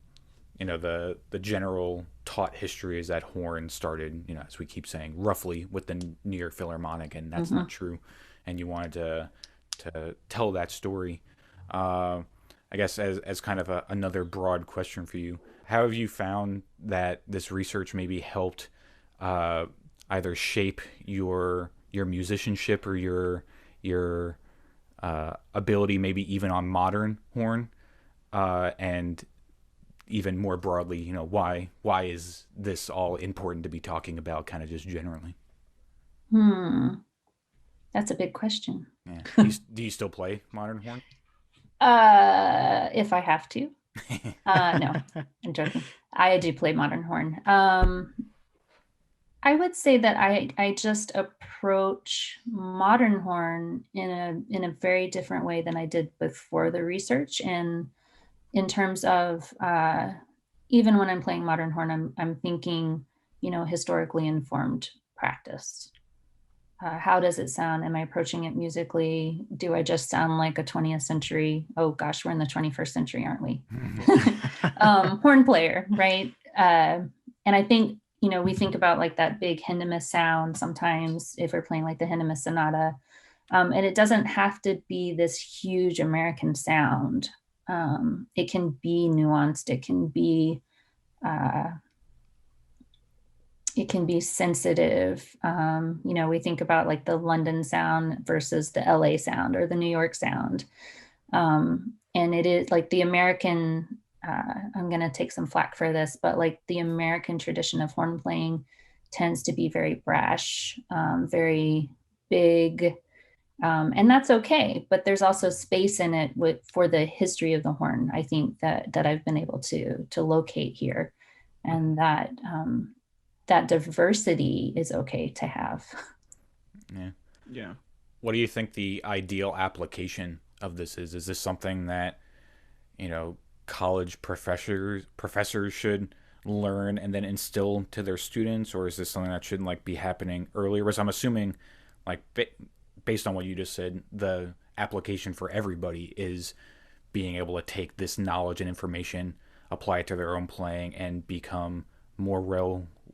Speaker 1: general taught history is that horn started, as we keep saying, roughly with the New York Philharmonic, and that's not true. And you wanted to tell that story. I guess as kind of another broad question for you, how have you found that this research maybe helped either shape your musicianship or your ability, maybe even on modern horn, and even more broadly, why is this all important to be talking about, kind of just generally?
Speaker 3: That's a big question.
Speaker 1: Yeah. Do you still play modern horn?
Speaker 3: If I have to. No, I'm joking. I do play modern horn. I would say that I just approach modern horn in a very different way than I did before the research. And in terms of even when I'm playing modern horn, I'm thinking, historically informed practice. How does it sound? Am I approaching it musically? Do I just sound like a 20th century? Oh gosh, we're in the 21st century, aren't we? Horn player, right? And I think, we think about like that big Hindemith sound sometimes if we're playing like the Hindemith Sonata. And it doesn't have to be this huge American sound. It can be nuanced. It can be sensitive. We think about like the London sound versus the LA sound or the New York sound. And it is like the American, I'm going to take some flack for this, but like the American tradition of horn playing tends to be very brash, very big. And that's okay, but there's also space in it for the history of the horn. I think that I've been able to locate here, and that diversity is okay to have.
Speaker 1: Yeah. What do you think the ideal application of this is? Is this something that, college professors should learn and then instill to their students, or is this something that should be happening earlier? Because I'm assuming, based on what you just said, the application for everybody is being able to take this knowledge and information, apply it to their own playing, and become more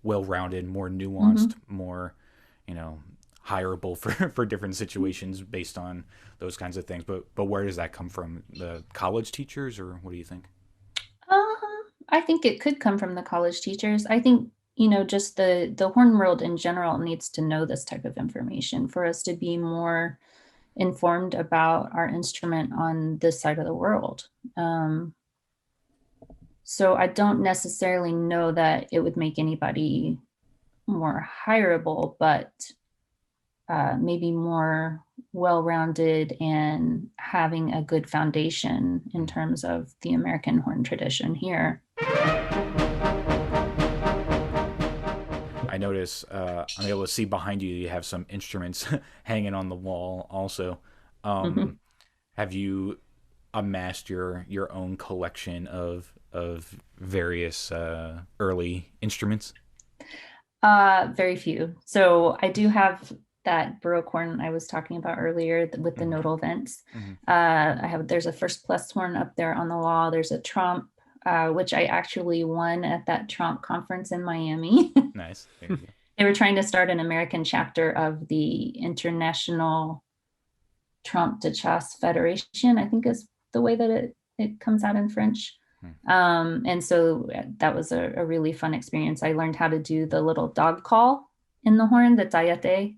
Speaker 1: well-rounded, more nuanced, more, hireable for different situations based on those kinds of things. But where does that come from? The college teachers, or what do you think?
Speaker 3: I think it could come from the college teachers. I think, just the horn world in general needs to know this type of information for us to be more informed about our instrument on this side of the world. So I don't necessarily know that it would make anybody more hireable, but maybe more well-rounded and having a good foundation in terms of the American horn tradition here.
Speaker 1: I notice I'm able to see behind you have some instruments hanging on the wall also. Have you amassed your own collection of various early instruments?
Speaker 3: Very few. So I do have that Baroque horn I was talking about earlier with the nodal vents. There's a first plus horn up there on the wall. There's a trompe, which I actually won at that trompe conference in Miami.
Speaker 1: Nice.
Speaker 3: They were trying to start an American chapter of the International Trompe de Chasse Federation, I think is the way that it comes out in French. And so that was a really fun experience. I learned how to do the little dog call in the horn, the taillate,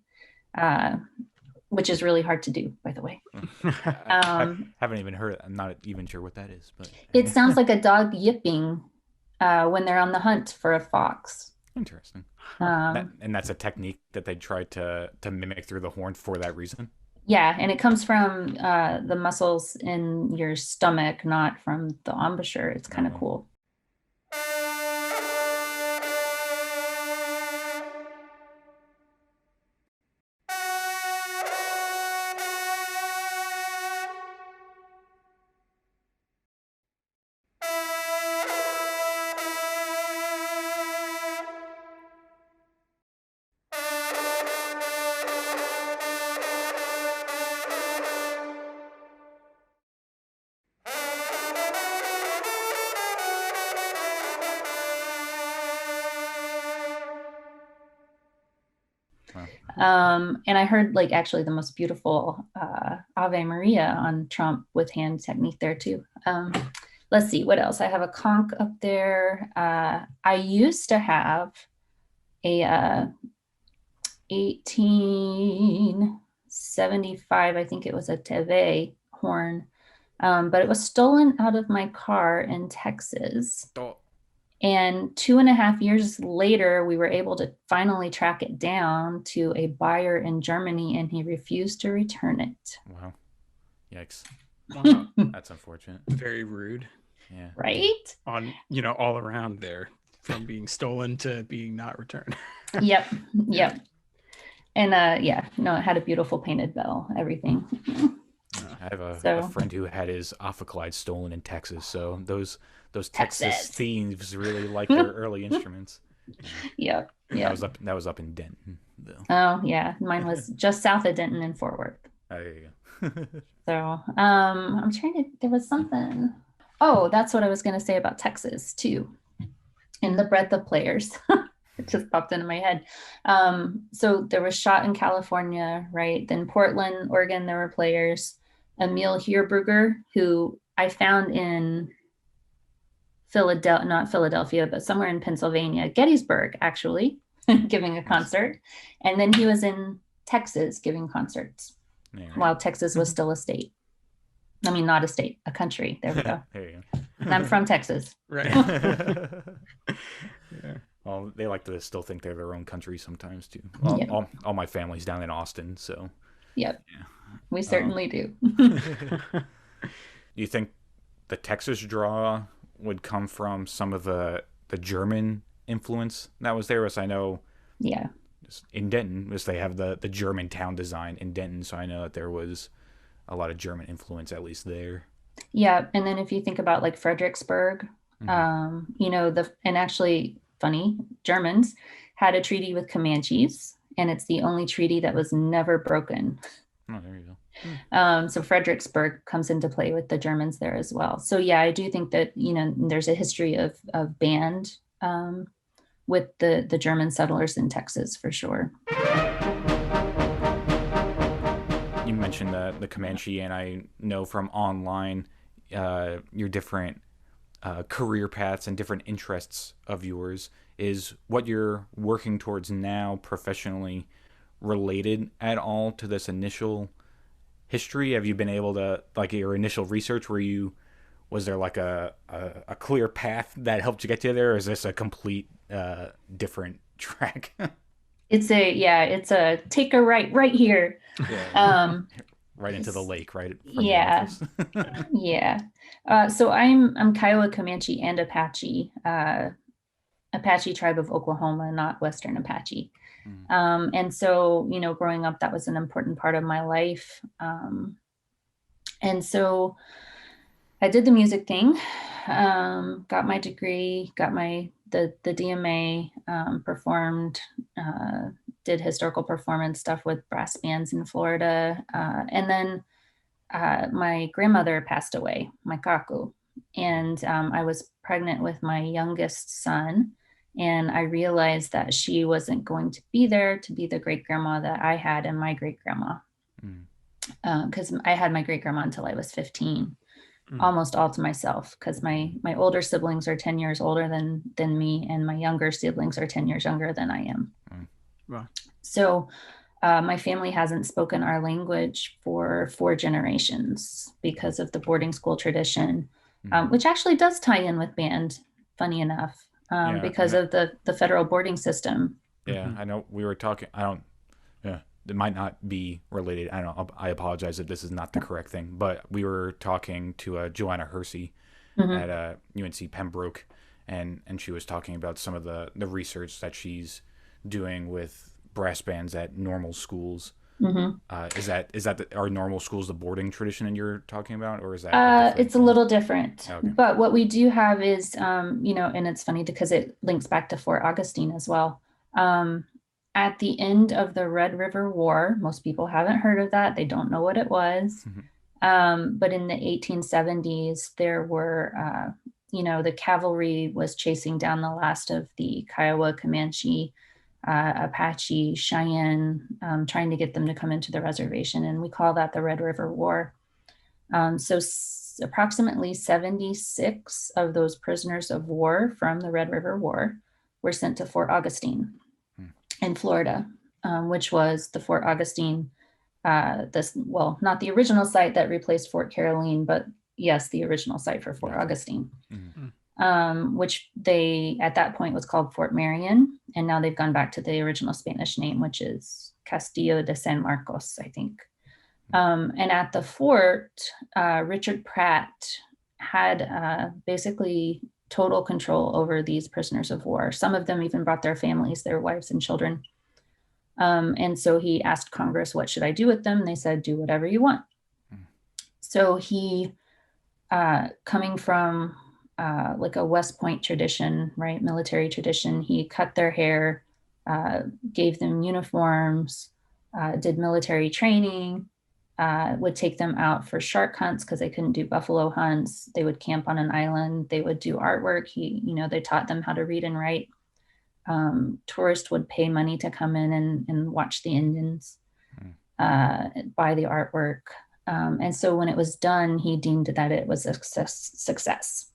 Speaker 3: which is really hard to do, by the way.
Speaker 1: I haven't even heard it. I'm not even sure what that is, but
Speaker 3: it sounds like a dog yipping when they're on the hunt for a fox.
Speaker 1: Interesting. And that's a technique that they tried to mimic through the horn for that reason?
Speaker 3: Yeah, and it comes from the muscles in your stomach, not from the embouchure. It's kind of cool. And I heard like actually the most beautiful Ave Maria on Trump with hand technique there too. Let's see what else. I have a conch up there. I used to have a 1875, I think it was a Teve horn, but it was stolen out of my car in Texas.
Speaker 1: Oh,
Speaker 3: And 2.5 years later, we were able to finally track it down to a buyer in Germany, and he refused to return it.
Speaker 1: wow. Yikes.
Speaker 2: Wow.
Speaker 1: That's unfortunate.
Speaker 2: Very rude.
Speaker 1: Yeah.
Speaker 3: Right?
Speaker 2: On, all around there, from being stolen to being not returned.
Speaker 3: Yep. Yep. And it had a beautiful painted bell, everything.
Speaker 1: I have a friend who had his Ophicleide stolen in Texas, so those Texas thieves really like their early instruments.
Speaker 3: Yep. Yeah.
Speaker 1: That was up in Denton, though.
Speaker 3: Oh yeah, mine was just south of Denton in Fort Worth.
Speaker 1: There you go.
Speaker 3: So I'm trying to. There was something. Oh, that's what I was going to say about Texas too, in the breadth of players. It just popped into my head. So there was Schott in California, right? Then Portland, Oregon, there were players. Emil Heerbrugger, who I found in Philadelphia, not Philadelphia, but somewhere in Pennsylvania, Gettysburg, actually, giving a concert. And then he was in Texas giving concerts while Texas was still a state. I mean, not a state, a country. There we go.
Speaker 1: There you go.
Speaker 3: And I'm from Texas.
Speaker 2: Right.
Speaker 1: Yeah. Well, they like to still think they're their own country sometimes too. All my family's down in Austin, so.
Speaker 3: Yep.
Speaker 1: Yeah.
Speaker 3: We certainly do.
Speaker 1: Do you think the Texas draw would come from some of the German influence that was there? As I know,
Speaker 3: yeah,
Speaker 1: in Denton, as they have the German town design in Denton, so I know that there was a lot of German influence at least there.
Speaker 3: Yeah, and then if you think about like Fredericksburg, and actually funny, Germans had a treaty with Comanches, and it's the only treaty that was never broken.
Speaker 1: Oh, there you go.
Speaker 3: So Fredericksburg comes into play with the Germans there as well. So yeah, I do think that, there's a history of band with the German settlers in Texas for sure.
Speaker 1: You mentioned the Comanche, and I know from online your different career paths and different interests of yours. Is what you're working towards now professionally related at all to this initial history? Have you been able to, like, your initial research, was there like a clear path that helped you get to there, or is this a complete different track?
Speaker 3: It's a take a right here.
Speaker 1: Yeah. Right into the lake, right?
Speaker 3: Yeah. Yeah. So I'm Kiowa, Comanche, and Apache, Apache tribe of Oklahoma, not Western Apache. And so, growing up, that was an important part of my life. And so I did the music thing, got my degree, got the DMA, performed, did historical performance stuff with brass bands in Florida. And then my grandmother passed away, my kaku, and I was pregnant with my youngest son. And I realized that she wasn't going to be there to be the great grandma that I had and my great grandma. Because I had my great grandma until I was 15, almost all to myself, because my older siblings are 10 years older than me, and my younger siblings are 10 years younger than I am.
Speaker 2: Wow.
Speaker 3: So my family hasn't spoken our language for 4 generations because of the boarding school tradition, which actually does tie in with band, funny enough. Because of the federal boarding system.
Speaker 1: Yeah, I know we were talking. It might not be related. I don't know. I apologize if this is not the correct thing, but we were talking to Joanna Hersey at UNC Pembroke, and she was talking about some of the research that she's doing with brass bands at normal schools. Is that are normal schools the boarding tradition that you're talking about, or is that
Speaker 3: it's a little different?
Speaker 1: Okay.
Speaker 3: But what we do have is and it's funny because it links back to Fort Augustine as well. At the end of the Red River War, most people haven't heard of that, they don't know what it was, but in the 1870s there were the cavalry was chasing down the last of the Kiowa Comanche Apache, Cheyenne, trying to get them to come into the reservation. And we call that the Red River War. So approximately 76 of those prisoners of war from the Red River War were sent to Fort Augustine in Florida, which was the Fort Augustine, not the original site that replaced Fort Caroline, but yes, the original site for Fort Augustine, which they, at that point, was called Fort Marion. And now they've gone back to the original Spanish name, which is Castillo de San Marcos, I think. And at the fort, Richard Pratt had basically total control over these prisoners of war. Some of them even brought their families, their wives and children. And so he asked Congress, what should I do with them? They said, do whatever you want. So he, coming from like a West Point tradition, right, military tradition, he cut their hair, gave them uniforms, did military training, would take them out for shark hunts because they couldn't do buffalo hunts. They would camp on an island. They would do artwork. They taught them how to read and write. Tourists would pay money to come in and watch the Indians, buy the artwork. And so when it was done, he deemed that it was a success.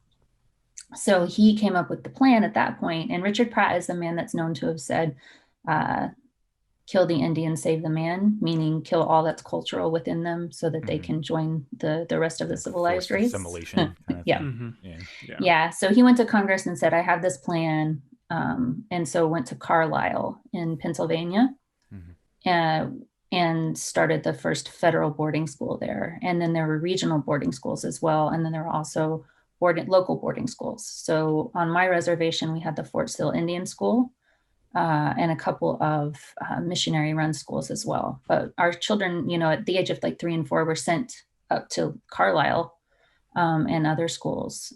Speaker 3: So he came up with the plan at that point. And Richard Pratt is the man that's known to have said, kill the Indian, save the man, meaning kill all that's cultural within them so that they can join the rest of the civilized race.
Speaker 1: Assimilation.
Speaker 3: Yeah. Yeah. So he went to Congress and said, I have this plan. And so went to Carlisle in Pennsylvania and started the first federal boarding school there. And then there were regional boarding schools as well. And then there were also local boarding schools. So on my reservation, we had the Fort Sill Indian School, and a couple of missionary run schools as well. But our children, at the age of like 3 and 4, were sent up to Carlisle and other schools,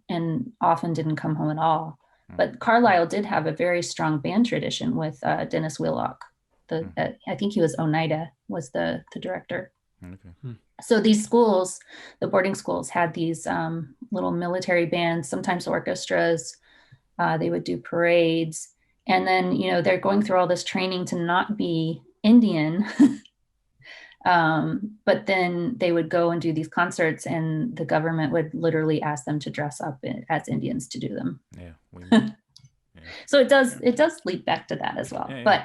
Speaker 3: and often didn't come home at all. But Carlisle did have a very strong band tradition with Dennis Willock. I think he was Oneida was the director. Okay. So these schools, the boarding schools, had these little military bands, sometimes orchestras. They would do parades. And then, they're going through all this training to not be Indian. But then they would go and do these concerts, and the government would literally ask them to dress up as Indians to do them. Yeah. So it does lead back to that as well. But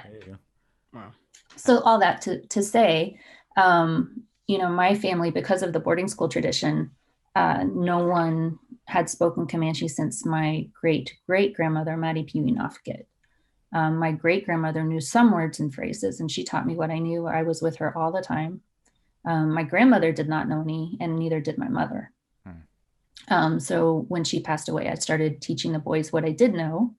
Speaker 3: wow. So all that to say, my family, because of the boarding school tradition, no one had spoken Comanche since my great-great-grandmother, Mattie Pewenofkit. My great-grandmother knew some words and phrases, and she taught me what I knew. I was with her all the time. My grandmother did not know any, and neither did my mother. So when she passed away, I started teaching the boys what I did know,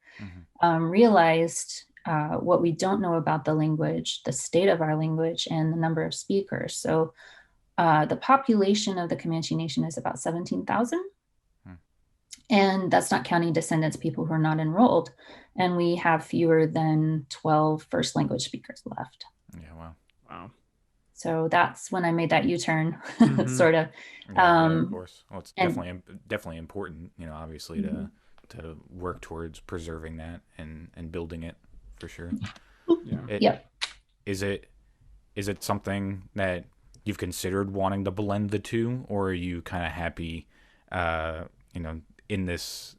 Speaker 3: realized what we don't know about the language, the state of our language, and the number of speakers. So the population of the Comanche Nation is about 17,000. And that's not counting descendants, people who are not enrolled. And we have fewer than 12 first language speakers left.
Speaker 1: Yeah, wow.
Speaker 3: So that's when I made that U-turn, sort of.
Speaker 1: Of course. Well, it's definitely important, obviously to work towards preserving that and building it for sure. Is it something that you've considered wanting to blend the two, or are you kind of happy, in this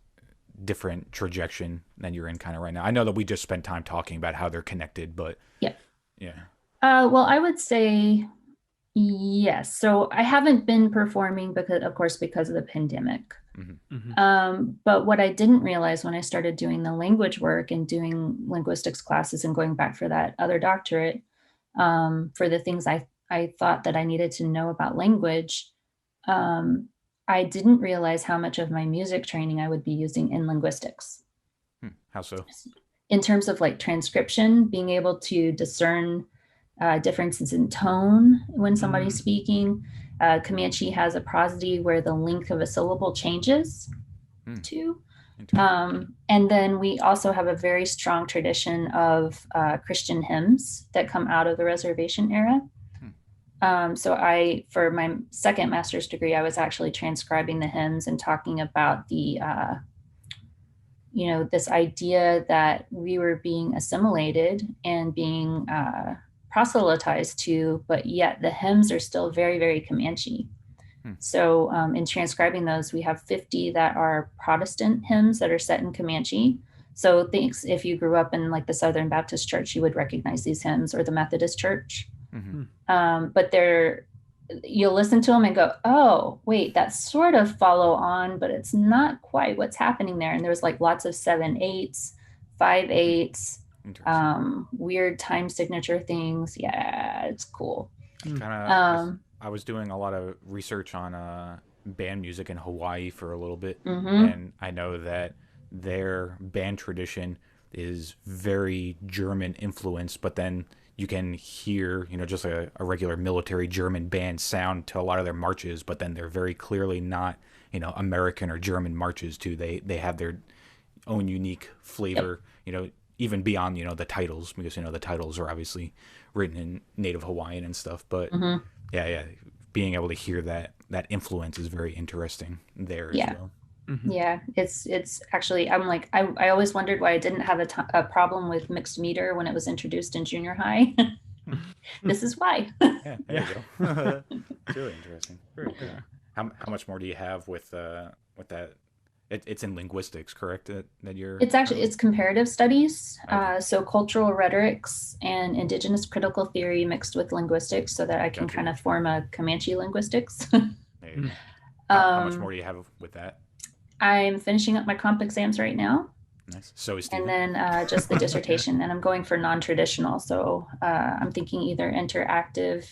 Speaker 1: different trajectory than you're in kind of right now? I know that we just spent time talking about how they're connected, but yeah.
Speaker 3: Well, I would say yes. So I haven't been performing because of the pandemic. But what I didn't realize when I started doing the language work and doing linguistics classes and going back for that other doctorate, for the things I thought that I needed to know about language, I didn't realize how much of my music training I would be using in linguistics.
Speaker 1: How so?
Speaker 3: In terms of like transcription, being able to discern differences in tone when somebody's speaking. Comanche has a prosody where the length of a syllable changes too. And then we also have a very strong tradition of Christian hymns that come out of the reservation era. So for my second master's degree, I was actually transcribing the hymns and talking about the this idea that we were being assimilated and being proselytized to, but yet the hymns are still very, very Comanche. So in transcribing those, we have 50 that are Protestant hymns that are set in Comanche. So thanks, if you grew up in like the Southern Baptist Church, you would recognize these hymns, or the Methodist Church. But you'll listen to them and go, oh, wait, that's sort of follow on, but it's not quite what's happening there. And there's like lots of 7/8, 5/8, weird time signature things. Yeah, it's cool.
Speaker 1: I was doing a lot of research on band music in Hawaii for a little bit, and I know that their band tradition is very German influenced, but then you can hear, just a regular military German band sound to a lot of their marches, but then they're very clearly not, American or German marches too. They have their own unique flavor, even beyond, the titles, because, the titles are obviously written in native Hawaiian and stuff, but yeah, being able to hear that influence is very interesting there as well.
Speaker 3: Yeah, it's actually, I'm like, I always wondered why I didn't have a problem with mixed meter when it was introduced in junior high. This is why.
Speaker 1: Yeah, there you go. It's really interesting. Very cool. How much more do you have with that? It's in linguistics, correct? That you're.
Speaker 3: It's comparative studies. Okay. So cultural rhetorics and indigenous critical theory mixed with linguistics, so that I can kind of form a Comanche linguistics.
Speaker 1: There you go. How much more do you have with that?
Speaker 3: I'm finishing up my comp exams right now.
Speaker 1: Nice. So is Steven.
Speaker 3: And then just the dissertation, and I'm going for non-traditional. So I'm thinking either interactive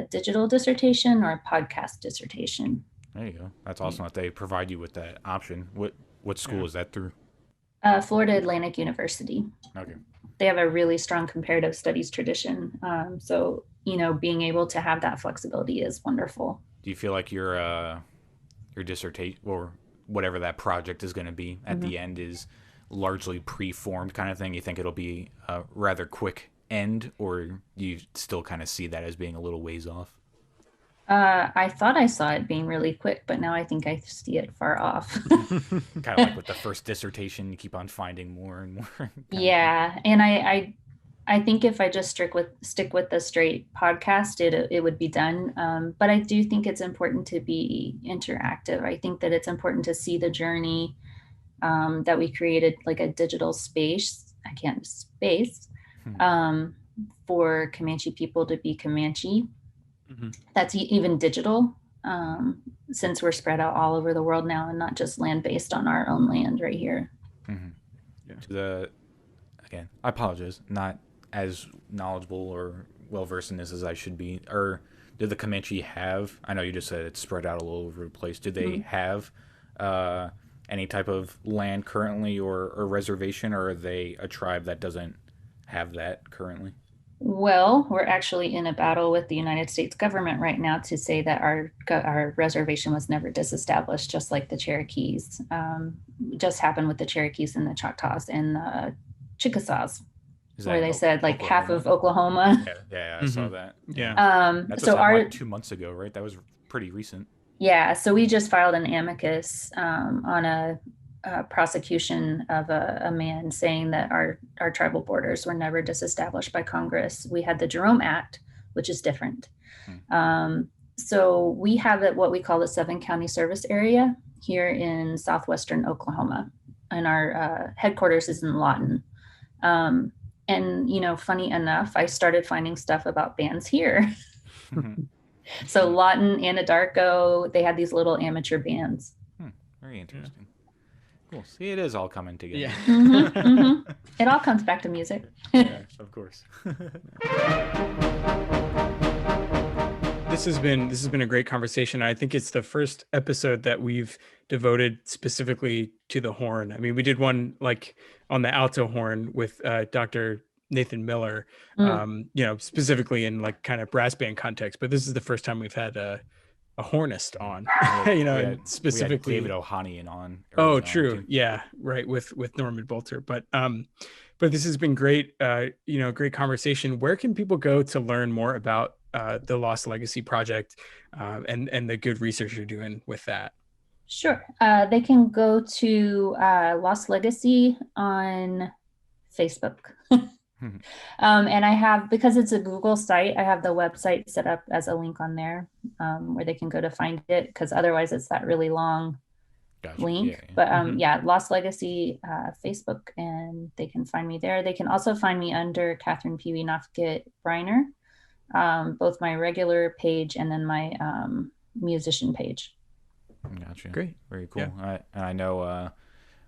Speaker 3: digital dissertation or podcast dissertation.
Speaker 1: There you go. That's awesome that they provide you with that option. What school is that through?
Speaker 3: Florida Atlantic University.
Speaker 1: Okay.
Speaker 3: They have a really strong comparative studies tradition. So, being able to have that flexibility is wonderful.
Speaker 1: Do you feel like your dissertation or whatever that project is going to be at the end is largely pre-formed kind of thing? You think it'll be a rather quick end, or do you still kind of see that as being a little ways off?
Speaker 3: I thought I saw it being really quick, but now I think I see it far off.
Speaker 1: Kind of like with the first dissertation, you keep on finding more and more.
Speaker 3: Yeah, and I think if I just stick with the straight podcast, it would be done. But I do think it's important to be interactive. I think that it's important to see the journey that we created, like a digital space. For Comanche people to be Comanche. That's even digital, since we're spread out all over the world now and not just land-based on our own land right here.
Speaker 1: Yeah. Again, I apologize, not as knowledgeable or well-versed in this as I should be. Or do the Comanche have, I know you just said it's spread out all over the place, do they have any type of land currently or reservation, or are they a tribe that doesn't have that currently?
Speaker 3: Well, we're actually in a battle with the United States government right now to say that our reservation was never disestablished, just like the Cherokees. Just happened with the Cherokees and the Choctaws and the Chickasaws, where they said like Oklahoma? Half of Oklahoma.
Speaker 1: Yeah, I saw that.
Speaker 2: Yeah.
Speaker 1: That's so like 2 months ago, right? That was pretty recent.
Speaker 3: Yeah, so we just filed an amicus on a prosecution of a man saying that our tribal borders were never disestablished by Congress. We had the Jerome Act, which is different. So we have what we call the 7-county service area here in southwestern Oklahoma, and our headquarters is in Lawton. And funny enough, I started finding stuff about bands here. So Lawton, Anadarko, they had these little amateur bands.
Speaker 1: Very interesting. Cool. See, it is all coming together.
Speaker 3: Yeah. It all comes back to music.
Speaker 1: Yeah, of course.
Speaker 2: This has been a great conversation. I think it's the first episode that we've devoted specifically to the horn. I mean, we did one like on the alto horn with Dr. Nathan Miller, specifically in like kind of brass band context. But this is the first time we've had a hornist on, specifically
Speaker 1: we had David Ohanian on.
Speaker 2: Oh, true. Yeah, right. With Norman Bolter. But this has been great. Great conversation. Where can people go to learn more about the Lost Legacy Project and the good research you're doing with that?
Speaker 3: Sure. They can go to Lost Legacy on Facebook. And I have, because it's a Google site, I have the website set up as a link on there where they can go to find it, because otherwise it's that really long link.
Speaker 1: Yeah, yeah.
Speaker 3: But yeah, Lost Legacy Facebook, and they can find me there. They can also find me under Kathryn Pewenofkit Briner, both my regular page and then my musician page.
Speaker 1: Gotcha.
Speaker 2: Great.
Speaker 1: Very cool.
Speaker 2: Yeah.
Speaker 1: I know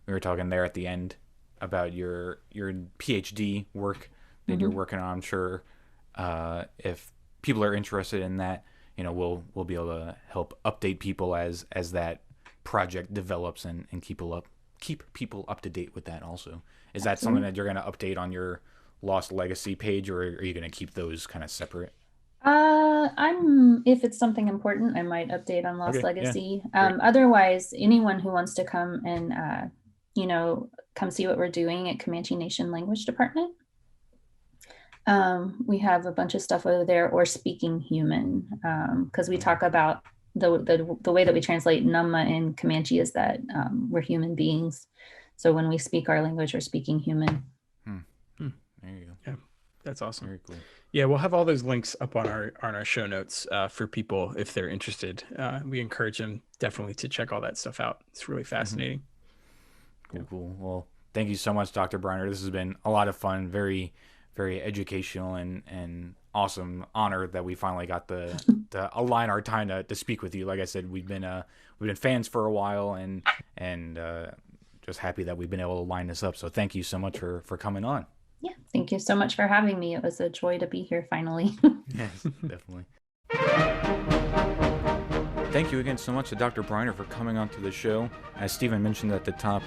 Speaker 1: we were talking there at the end about your PhD work that you're working on. I'm sure if people are interested in that, we'll be able to help update people as that project develops and keep people up to date with that also. Is that something that you're going to update on your Lost Legacy page, or are you going to keep those kind of separate?
Speaker 3: If it's something important, I might update on Lost
Speaker 1: Okay,
Speaker 3: Legacy.
Speaker 1: Great.
Speaker 3: Otherwise, anyone who wants to come and come see what we're doing at Comanche Nation Language Department, we have a bunch of stuff over there, or Speaking Human, because we talk about the way that we translate Nama in Comanche is that we're human beings. So when we speak our language, we're speaking human.
Speaker 1: There you go.
Speaker 2: Yeah, that's awesome.
Speaker 1: Very cool.
Speaker 2: Yeah, we'll have all those links up on our show notes for people if they're interested. We encourage them definitely to check all that stuff out. It's really fascinating.
Speaker 1: Cool. Well, thank you so much, Dr. Briner. This has been a lot of fun, very, very educational and awesome honor that we finally got to align our time to speak with you. Like I said, we've been fans for a while, and just happy that we've been able to line this up. So thank you so much for coming on.
Speaker 3: Yeah, thank you so much for having me. It was a joy to be here finally.
Speaker 1: Yes, definitely. Thank you again so much to Dr. Briner for coming onto the show. As Stephen mentioned at the top,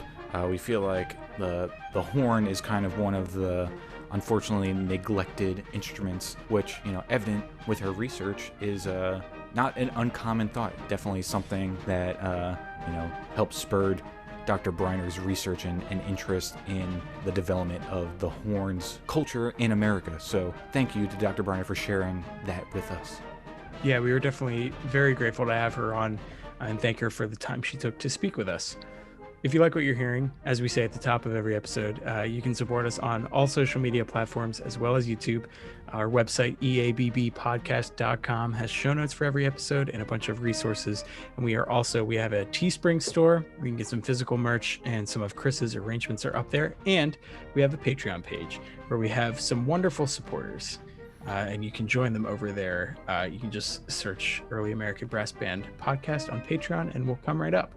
Speaker 1: we feel like the horn is kind of one of the unfortunately neglected instruments, which, evident with her research, is not an uncommon thought. Definitely something that helped spurred Dr. Briner's research and interest in the development of the horns culture in America. So thank you to Dr. Briner for sharing that with us.
Speaker 2: Yeah, we were definitely very grateful to have her on, and thank her for the time she took to speak with us. If you like what you're hearing, as we say at the top of every episode, you can support us on all social media platforms as well as YouTube. Our website, eabbpodcast.com, has show notes for every episode and a bunch of resources. And we have a Teespring store. We can get some physical merch, and some of Chris's arrangements are up there. And we have a Patreon page where we have some wonderful supporters. And you can join them over there. You can just search Early American Brass Band Podcast on Patreon, and we'll come right up.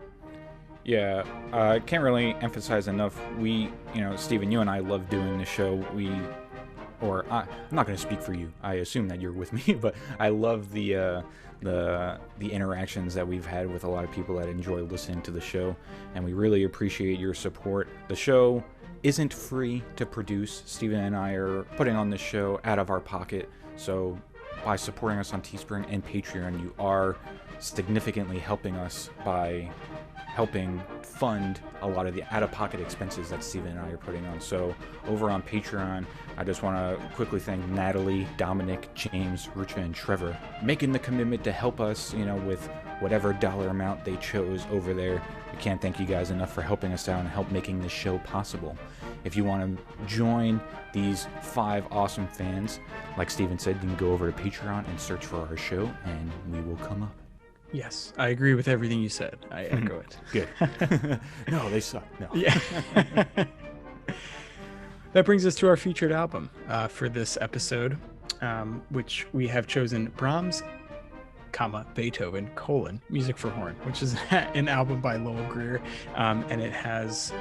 Speaker 1: Yeah, I can't really emphasize enough. Stephen, you and I love doing the show. I'm not going to speak for you. I assume that you're with me, but I love the interactions that we've had with a lot of people that enjoy listening to the show, and we really appreciate your support. The show isn't free to produce. Stephen and I are putting on this show out of our pocket, so by supporting us on Teespring and Patreon, you are significantly helping us by helping fund a lot of the out-of-pocket expenses that Stephen and I are putting on. So over on Patreon, I just want to quickly thank Natalie, Dominic, James, Rucha, and Trevor, making the commitment to help us, with whatever dollar amount they chose over there. We can't thank you guys enough for helping us out and help making this show possible. If you want to join these 5 awesome fans, like Stephen said, you can go over to Patreon and search for our show, and we will come up.
Speaker 2: Yes, I agree with everything you said. I echo it.
Speaker 1: Good. No, they suck. No.
Speaker 2: Yeah. That brings us to our featured album for this episode, which we have chosen Brahms, Beethoven, Music for Horn, which is an album by Lowell Greer, and it has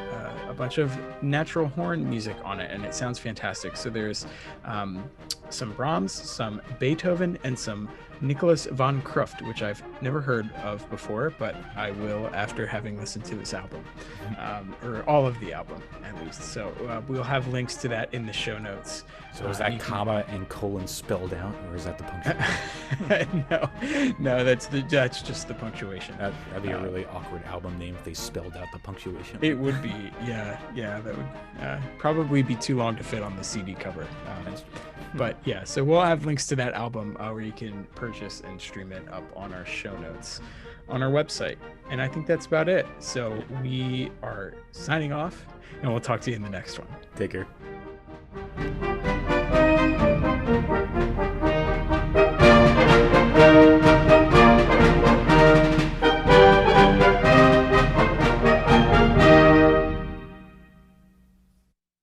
Speaker 2: a bunch of natural horn music on it, and it sounds fantastic. So there's some Brahms, some Beethoven, and some Nicholas von Kruft, which I've never heard of before, but I will after having listened to this album, or all of the album at least. So we'll have links to that in the show notes.
Speaker 1: So is that comma and colon spelled out, or is that the punctuation?
Speaker 2: No, that's just the punctuation.
Speaker 1: That'd be a really awkward album name if they spelled out the punctuation.
Speaker 2: It would be, yeah, that would probably be too long to fit on the CD cover. But yeah, so we'll have links to that album where you can purchase and stream it up on our show notes. on our website. And I think that's about it. So we are signing off, and we'll talk to you in the next one.
Speaker 1: Take care.